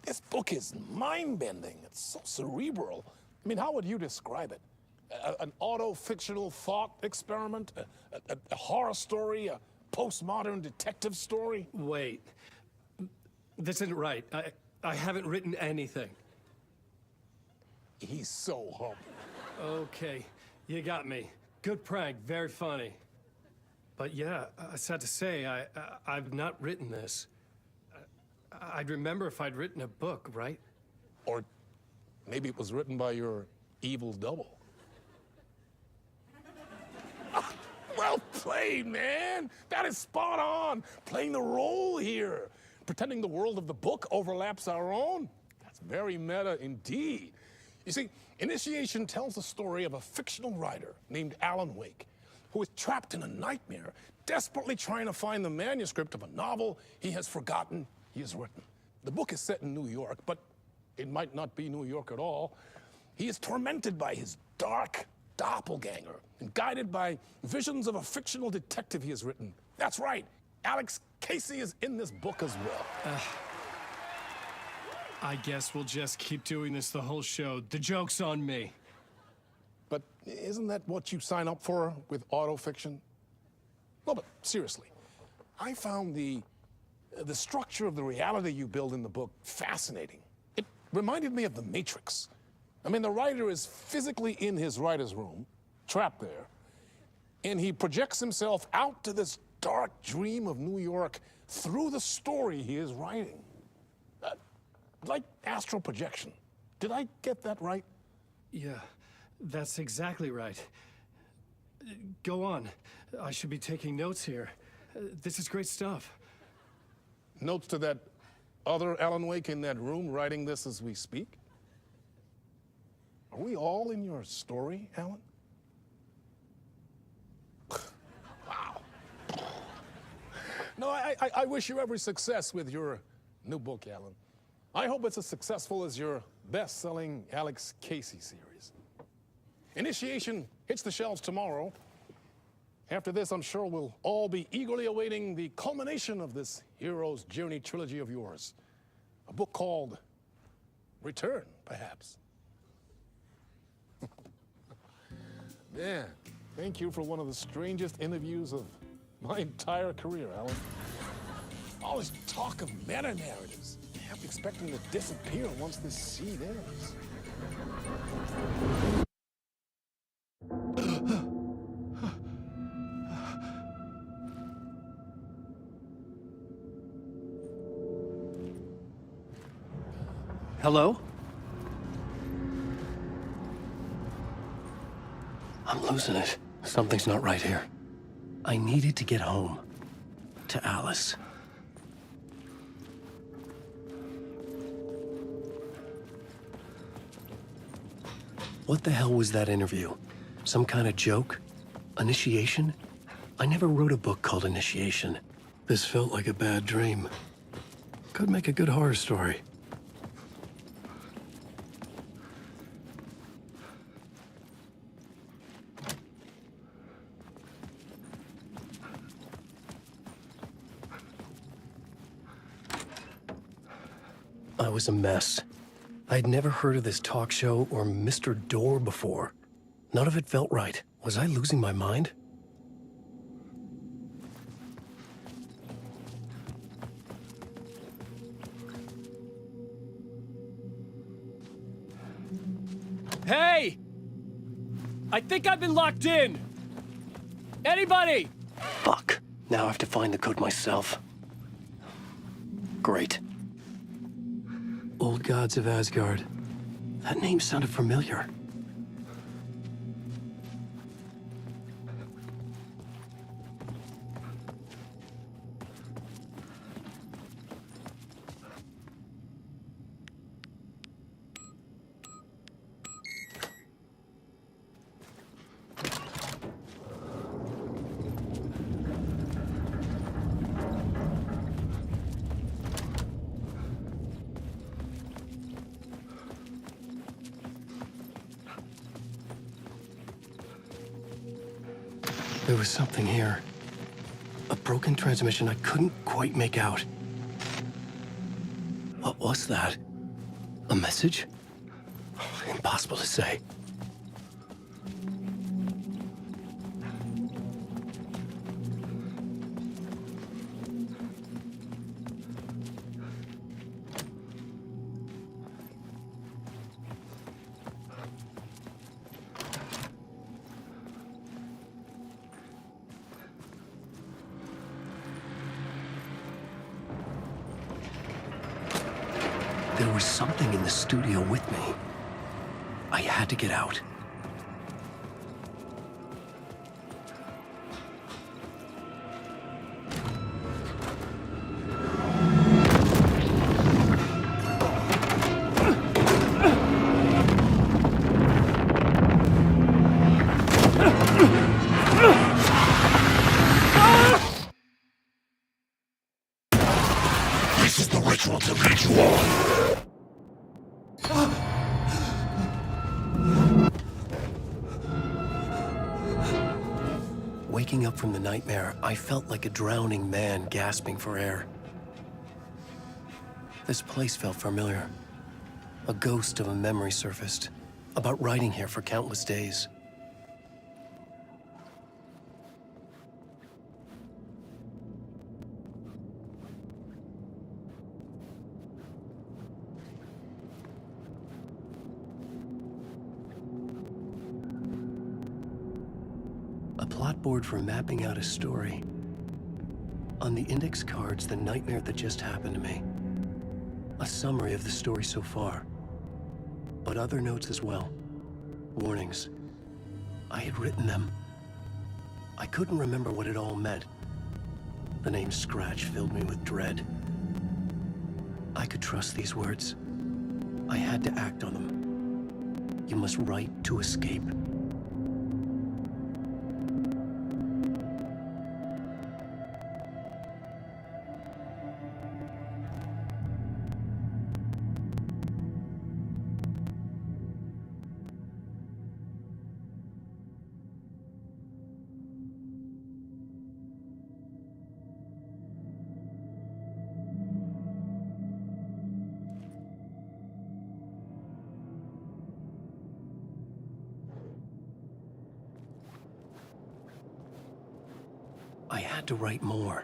This book is mind-bending. It's so cerebral. I mean, how would you describe it? An auto-fictional thought experiment? A horror story? A postmodern detective story? Wait. This isn't right. I haven't written anything. He's so humble. Okay, you got me. Good prank, very funny. But yeah, sad to say, I've not written this. I'd remember if I'd written a book, right? Or maybe it was written by your evil double. Well played, man. That is spot on. Playing the role here. Pretending the world of the book overlaps our own. That's very meta indeed. You see, Initiation tells the story of a fictional writer named Alan Wake, who is trapped in a nightmare, desperately trying to find the manuscript of a novel he has forgotten he has written. The book is set in New York, but it might not be New York at all. He is tormented by his dark doppelganger and guided by visions of a fictional detective he has written. That's right, Alex Casey is in this book as well. I guess we'll just keep doing this the whole show. The joke's on me. But isn't that what you sign up for with autofiction? No, but seriously, I found the structure of the reality you build in the book fascinating. It reminded me of The Matrix. I mean, the writer is physically in his writer's room, trapped there, and he projects himself out to this dark dream of New York through the story he is writing. Like astral projection. Did I get that right? Yeah, that's exactly right. Go on. I should be taking notes here. This is great stuff. Notes to that other Alan Wake in that room writing this as we speak? Are we all in your story, Alan? Wow. No, I wish you every success with your new book, Alan. I hope it's as successful as your best-selling Alex Casey series. Initiation hits the shelves tomorrow. After this, I'm sure we'll all be eagerly awaiting the culmination of this hero's journey trilogy of yours. A book called Return, perhaps. Man, thank you for one of the strangest interviews of my entire career, Alan. All this talk of meta-narratives. I have to expect them to disappear once this seed ends. Hello? I'm losing it. Something's not right here. I needed to get home. To Alice. What the hell was that interview? Some kind of joke? Initiation? I never wrote a book called Initiation. This felt like a bad dream. Could make a good horror story. I was a mess. I'd never heard of this talk show or Mr. Door before. None of it felt right. Was I losing my mind? Hey! I think I've been locked in! Anybody? Fuck. Now I have to find the code myself. Great. Old Gods of Asgard. That name sounded familiar. There was something here. A broken transmission I couldn't quite make out. What was that? A message? Impossible to say. There was something in the studio with me. I had to get out. This is the ritual to lead you on. Waking up from the nightmare, I felt like a drowning man gasping for air. This place felt familiar. A ghost of a memory surfaced, about riding here for countless days. A plot board for mapping out a story. On the index cards, the nightmare that just happened to me. A summary of the story so far. But other notes as well. Warnings. I had written them. I couldn't remember what it all meant. The name Scratch filled me with dread. I could trust these words. I had to act on them. You must write to escape. I had to write more.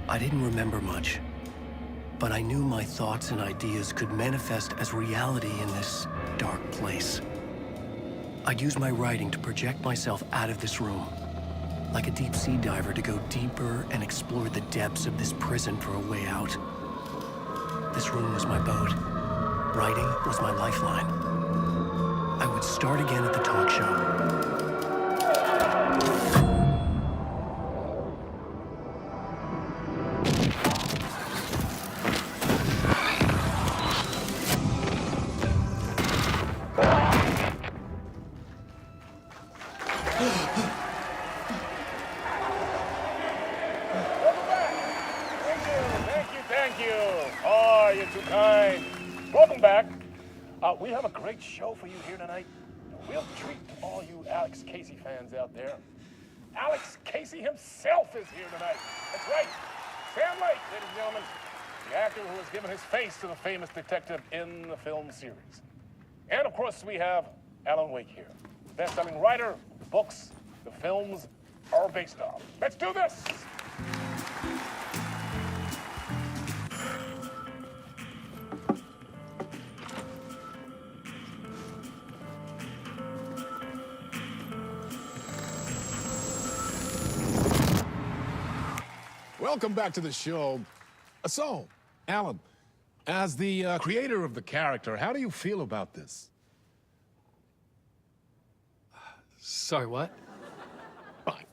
I didn't remember much. But I knew my thoughts and ideas could manifest as reality in this dark place. I'd use my writing to project myself out of this room, like a deep-sea diver to go deeper and explore the depths of this prison for a way out. This room was my boat. Writing was my lifeline. I would start again at the talk show. kind. Welcome back. We have a great show for you here tonight. A real treat to all you Alex Casey fans out there. Alex Casey himself is here tonight. That's right. Sam Lake, ladies and gentlemen. The actor who has given his face to the famous detective in the film series. And of course, we have Alan Wake here. The best-selling writer, the books, the films are based on. Let's do this! Welcome back to the show. So, Alan, as the creator of the character, how do you feel about this? Sorry, what?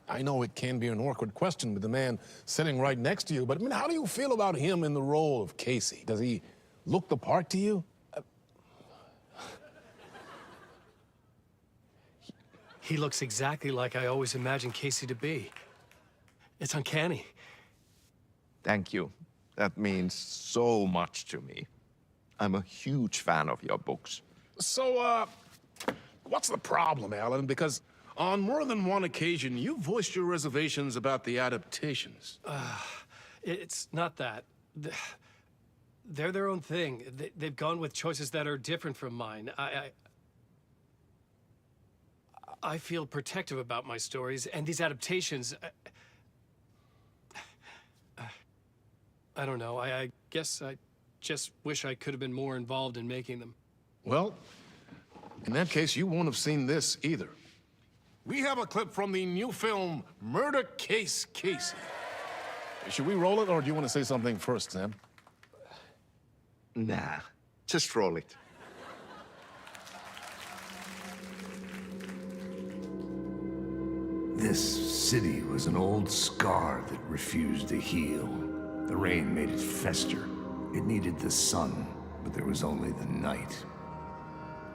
I know it can be an awkward question with the man sitting right next to you, but I mean, how do you feel about him in the role of Casey? Does he look the part to you? He looks exactly like I always imagined Casey to be. It's uncanny. Thank you. That means so much to me. I'm a huge fan of your books. So, what's the problem, Alan? Because on more than one occasion, you voiced your reservations about the adaptations. It's not that. They're their own thing. They've gone with choices that are different from mine. I feel protective about my stories, and these adaptations... I don't know. I guess I just wish I could have been more involved in making them. Well, in that case, you won't have seen this either. We have a clip from the new film, Murder Case Casey. Should we roll it, or do you want to say something first, Sam? Nah, just roll it. This city was an old scar that refused to heal. The rain made it fester. It needed the sun, but there was only the night.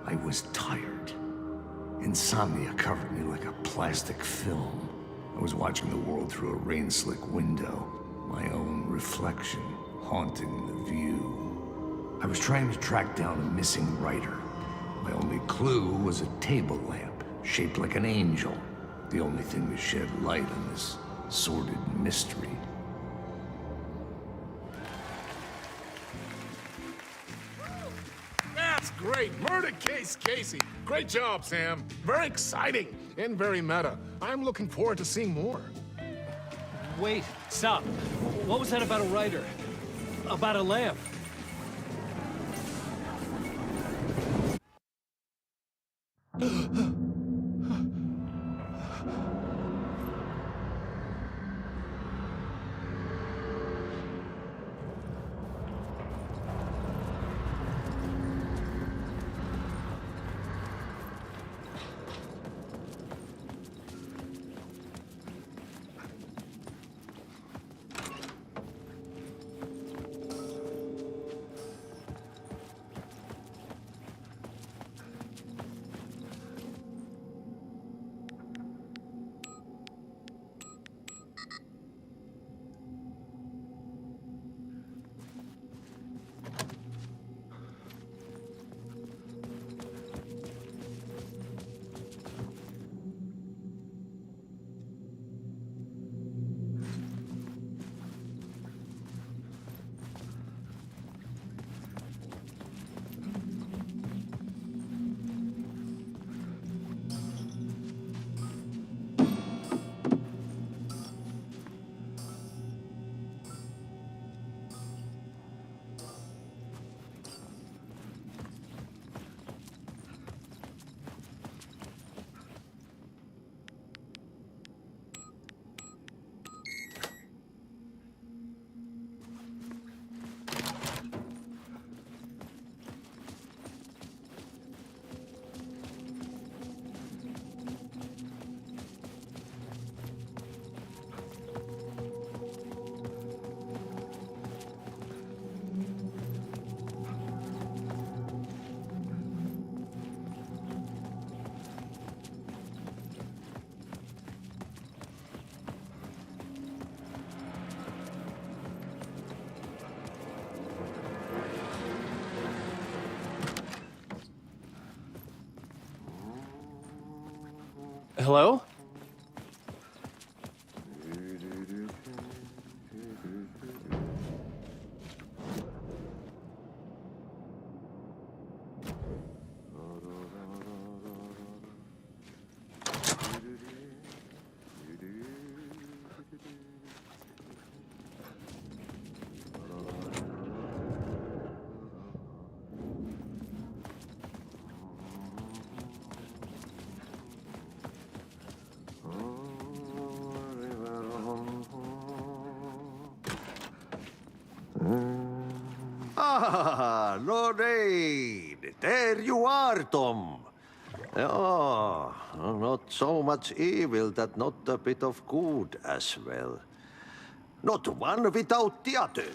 I was tired. Insomnia covered me like a plastic film. I was watching the world through a rain-slick window, my own reflection haunting the view. I was trying to track down a missing writer. My only clue was a table lamp, shaped like an angel, the only thing that shed light on this sordid mystery. That's great. Murder Case Casey. Great job, Sam. Very exciting and very meta. I'm looking forward to seeing more. Wait, stop. What was that about a writer? About a lamp? Hello? Ah, no need. There you are, Tom. Oh, not so much evil that not a bit of good as well. Not one without the other.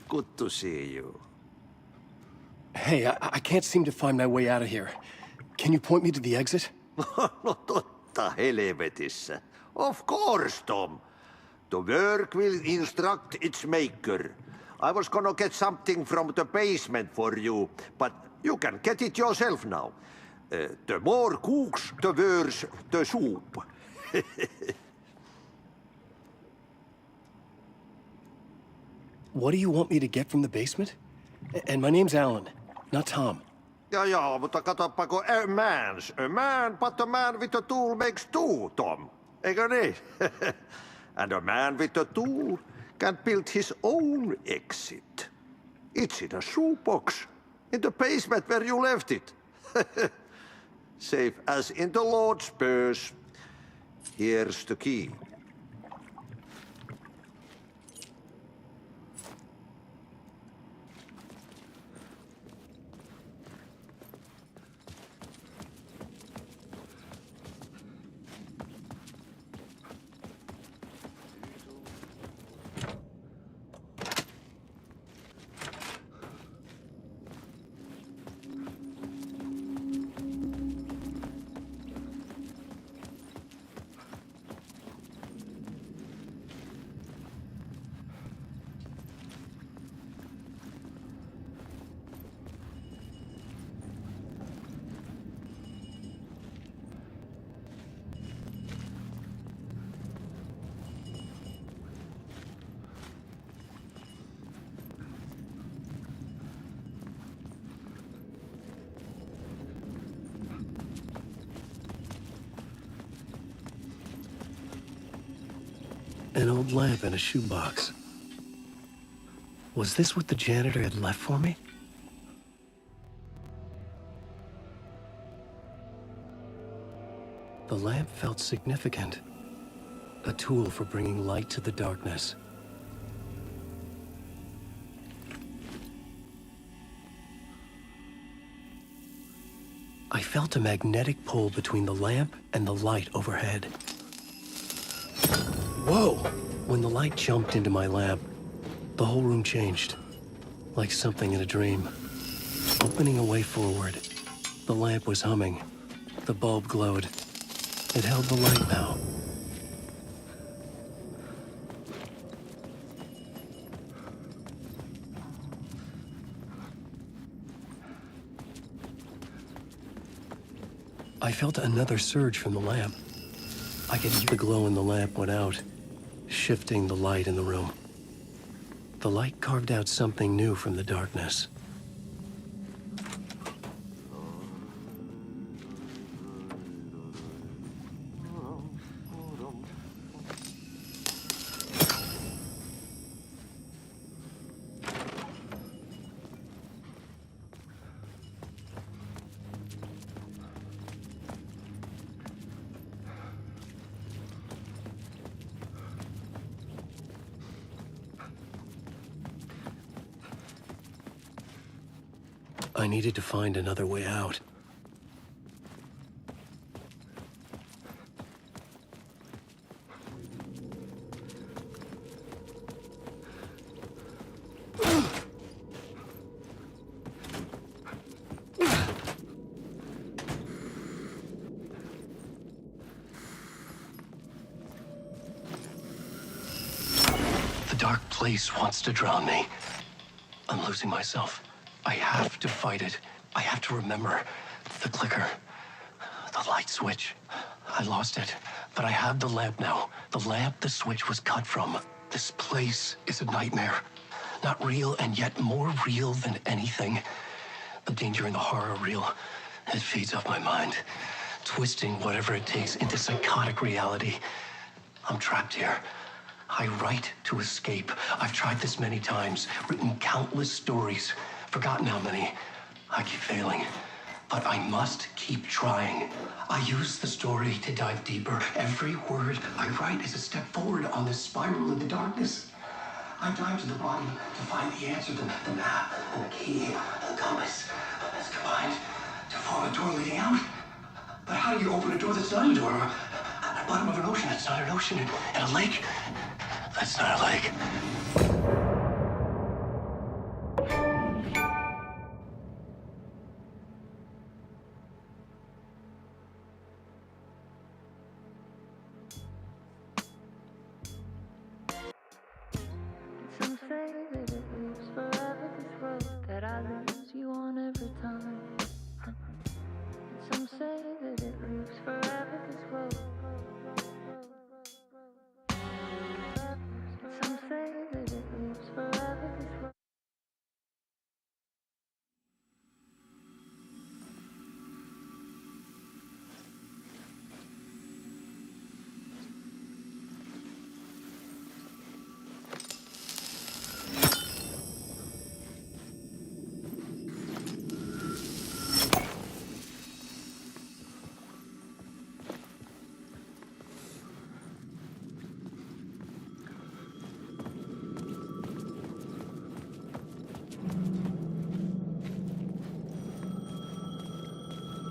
Good to see you. Hey, I can't seem to find my way out of here. Can you point me to the exit? No totta helvetissä. Of course, Tom. The work will instruct its maker. I was gonna get something from the basement for you, but you can get it yourself now. The more cooks, the worse the soup. What do you want me to get from the basement? And my name's Alan, not Tom. Ja, mutta katsopako a man, but a man with a tool makes two, Tom. Eikö niin? And a man with a tool can build his own exit. It's in a shoebox, in the basement where you left it. Safe as in the Lord's purse. Here's the key. An old lamp in a shoebox. Was this what the janitor had left for me? The lamp felt significant. A tool for bringing light to the darkness. I felt a magnetic pull between the lamp and the light overhead. Whoa! When the light jumped into my lamp, the whole room changed, like something in a dream. Opening a way forward, the lamp was humming. The bulb glowed. It held the light now. I felt another surge from the lamp. I could hear the glow in the lamp went out, shifting the light in the room. The light carved out something new from the darkness. I needed to find another way out. The dark place wants to drown me. I'm losing myself. I have to fight it. I have to remember the clicker. The light switch. I lost it, but I have the lamp now. The lamp the switch was cut from. This place is a nightmare. Not real, and yet more real than anything. The danger and the horror real. It feeds off my mind, twisting whatever it takes into psychotic reality. I'm trapped here. I write to escape. I've tried this many times, written countless stories, forgotten how many. I keep failing, but I must keep trying. I use the story to dive deeper. Every word I write is a step forward on this spiral into darkness. I dive to the bottom to find the answer, the map, and the key, the compass. It's combined to form a door leading out. But how do you open a door that's not a door? At the bottom of an ocean that's not an ocean, and a lake that's not a lake. Some say that it lives forever, this road that I lose you on every time. Some say that it lives forever, this road. Some say that it lives forever, this road.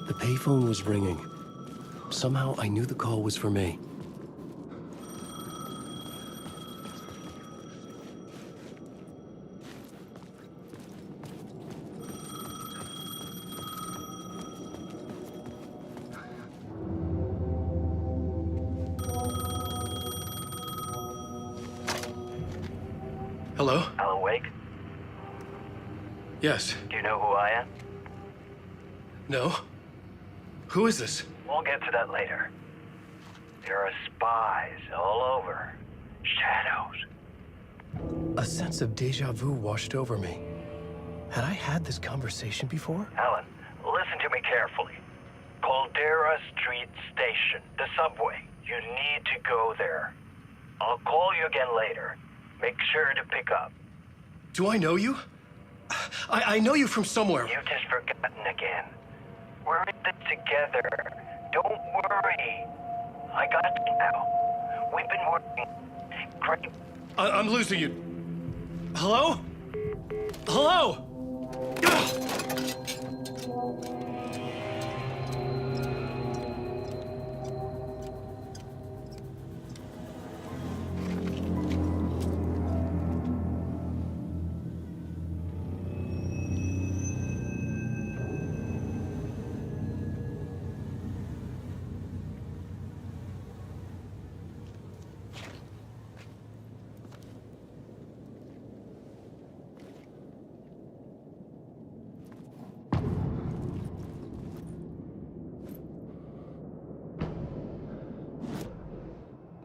The payphone was ringing. Somehow I knew the call was for me. Hello? Alan Wake? Yes. Do you know who I am? No? Who is this? We'll get to that later. There are spies all over. Shadows. A sense of deja vu washed over me. Had I had this conversation before? Alan, listen to me carefully. Caldera Street Station, the subway. You need to go there. I'll call you again later. Make sure to pick up. Do I know you? I know you from somewhere. You've just forgotten again. We're in this together. Don't worry. I got you now. We've been working great. I'm losing you. Hello? Hello?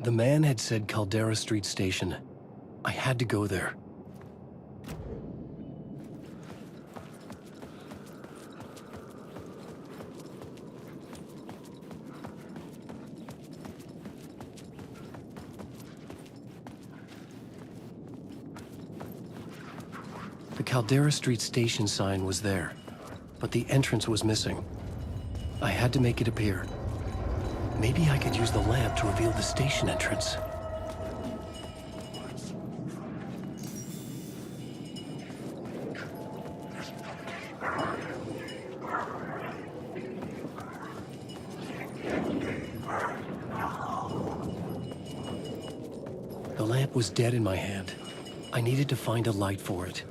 The man had said Caldera Street Station. I had to go there. The Caldera Street Station sign was there, but the entrance was missing. I had to make it appear. Maybe I could use the lamp to reveal the station entrance. The lamp was dead in my hand. I needed to find a light for it.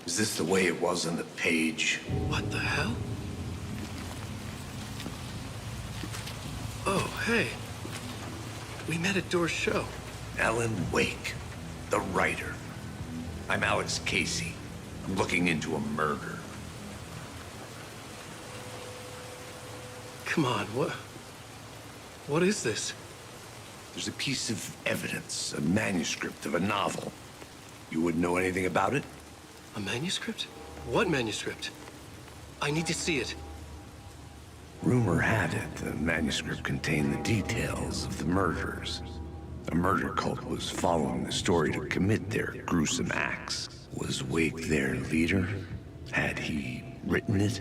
Is this the way it was on the page? What the hell? Oh, hey. We met at Door's show. Alan Wake, the writer. I'm Alex Casey. I'm looking into a murder. Come on, what is this? There's a piece of evidence, a manuscript of a novel. You wouldn't know anything about it? A manuscript? What manuscript? I need to see it. Rumor had it the manuscript contained the details of the murders. A murder cult was following the story to commit their gruesome acts. Was Wake their leader? Had he written it?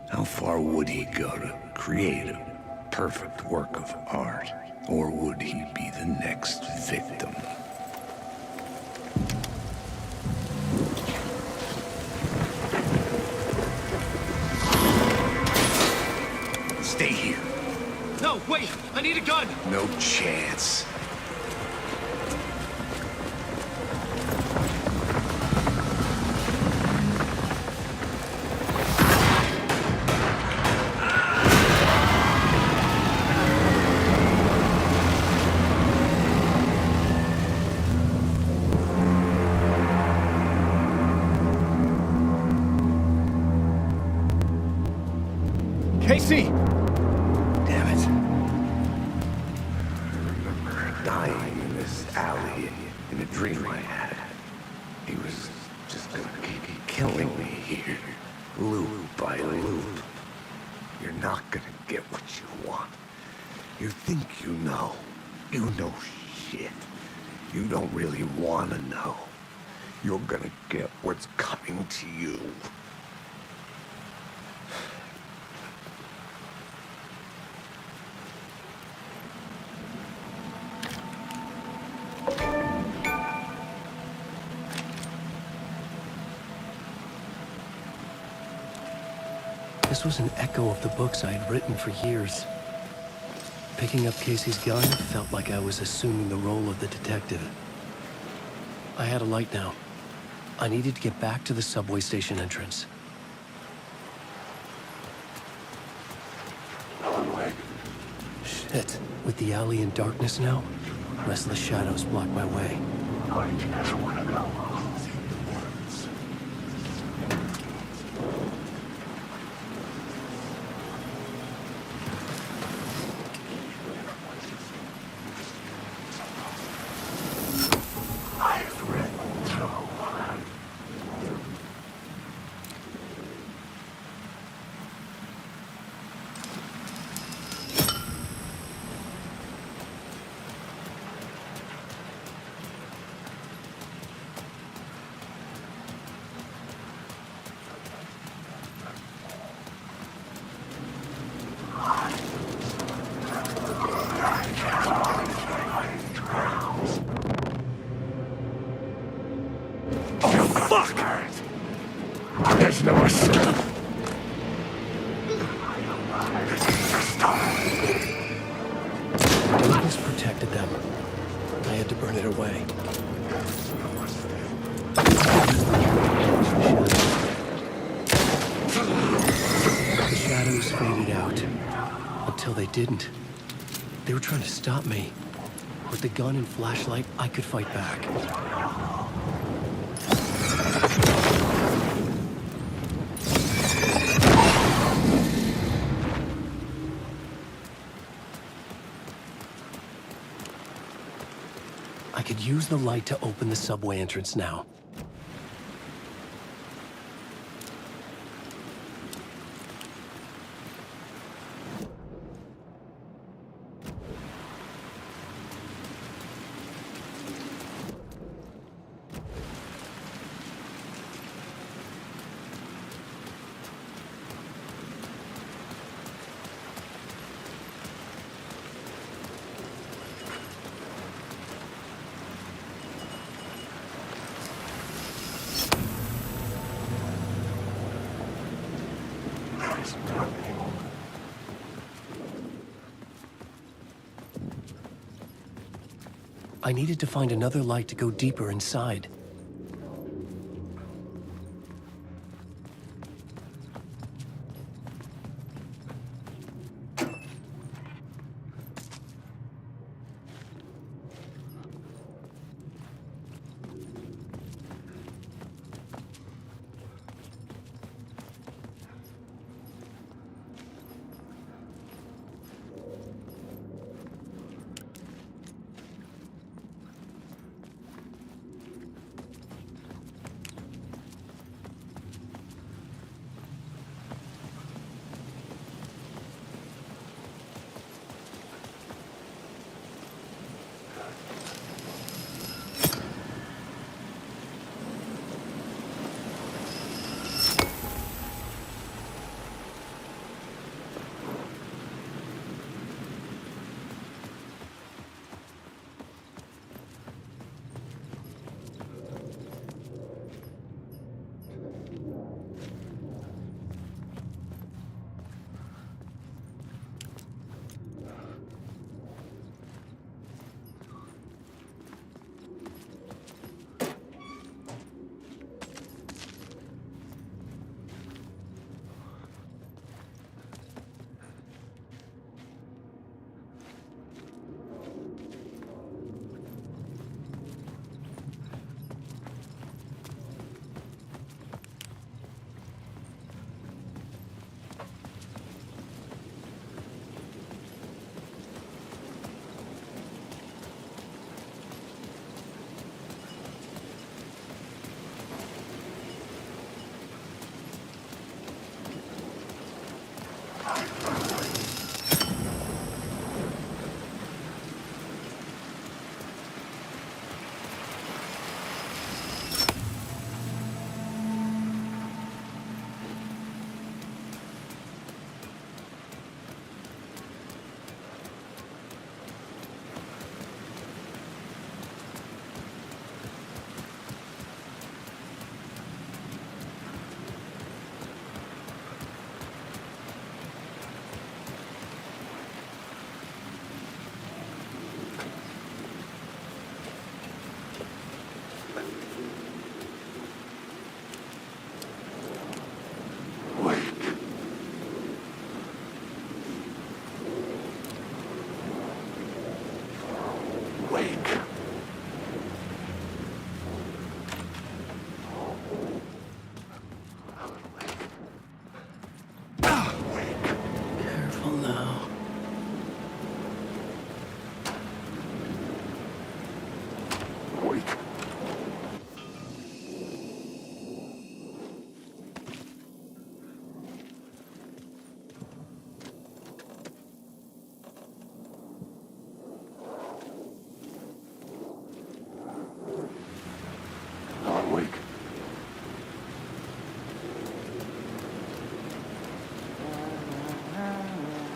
How far would he go to create a perfect work of art? Or would he be the next victim? Stay here. No, wait! I need a gun! No chance. Casey! Damn it. I remember dying in this alley in a dream I had. He was just gonna keep killing me here, loop by loop. You're not gonna get what you want. You think you know. You know shit. You don't really want to know. You're gonna get what's coming to you. This was an echo of the books I had written for years. Picking up Casey's gun felt like I was assuming the role of the detective. I had a light now. I needed to get back to the subway station entrance. Shit. With the alley in darkness now, restless shadows block my way. There's no escape. Darkness protected them. I had to burn it away. The shadows faded out. Until they didn't. They were trying to stop me. With the gun and flashlight, I could fight back. I could use the light to open the subway entrance now. I needed to find another light to go deeper inside.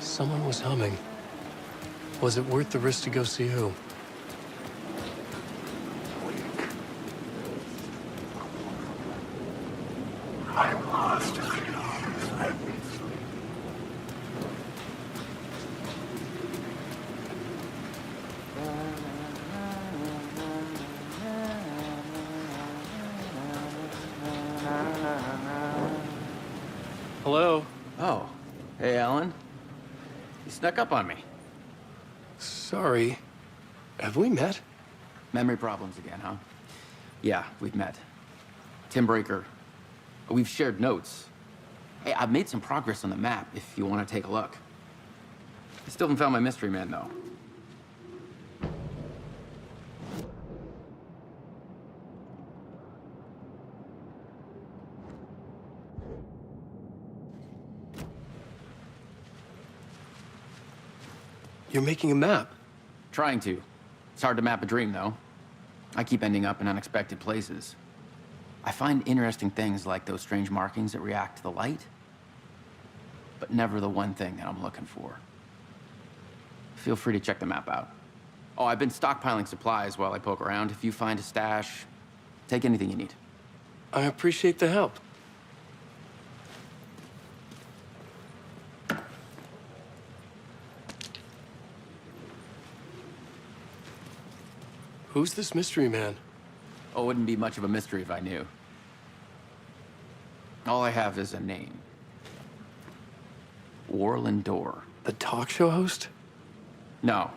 Someone was humming. Was it worth the risk to go see who? I'm lost. Hello? Oh. Hey, Alan. You snuck up on me. Sorry. Have we met? Memory problems again, huh? Yeah, we've met. Tim Breaker. We've shared notes. Hey, I've made some progress on the map if you want to take a look. I still haven't found my mystery man, though. You're making a map? Trying to. It's hard to map a dream, though. I keep ending up in unexpected places. I find interesting things like those strange markings that react to the light, but never the one thing that I'm looking for. Feel free to check the map out. Oh, I've been stockpiling supplies while I poke around. If you find a stash, take anything you need. I appreciate the help. Who's this mystery man? Oh, it wouldn't be much of a mystery if I knew. All I have is a name. Warland Dorr. The talk show host? No.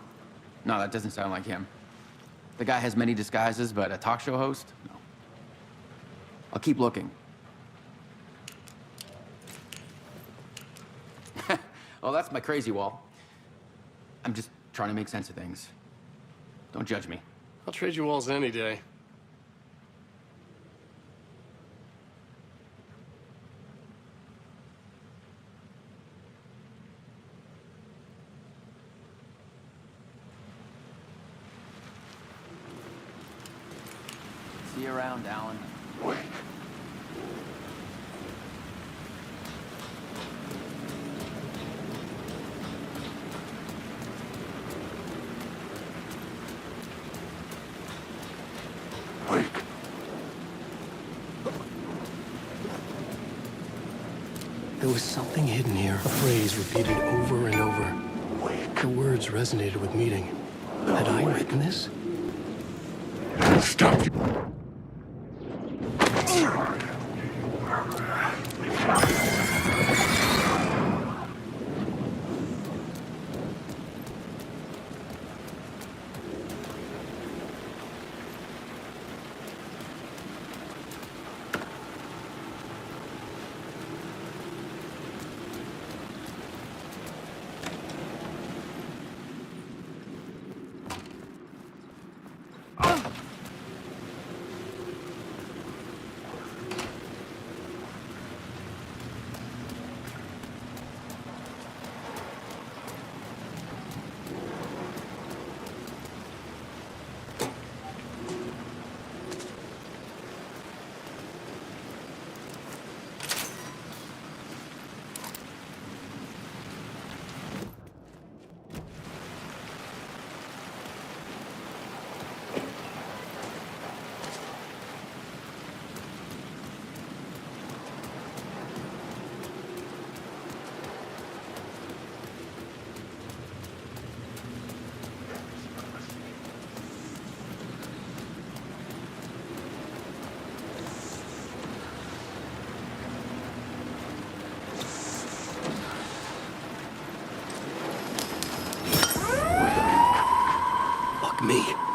No, that doesn't sound like him. The guy has many disguises, but a talk show host? No. I'll keep looking. Oh, that's my crazy wall. I'm just trying to make sense of things. Don't judge me. I'll trade you walls any day. See you around, Alan. There was something hidden here, a phrase repeated over and over. The words resonated with meaning. Had I written this? Stop. Me.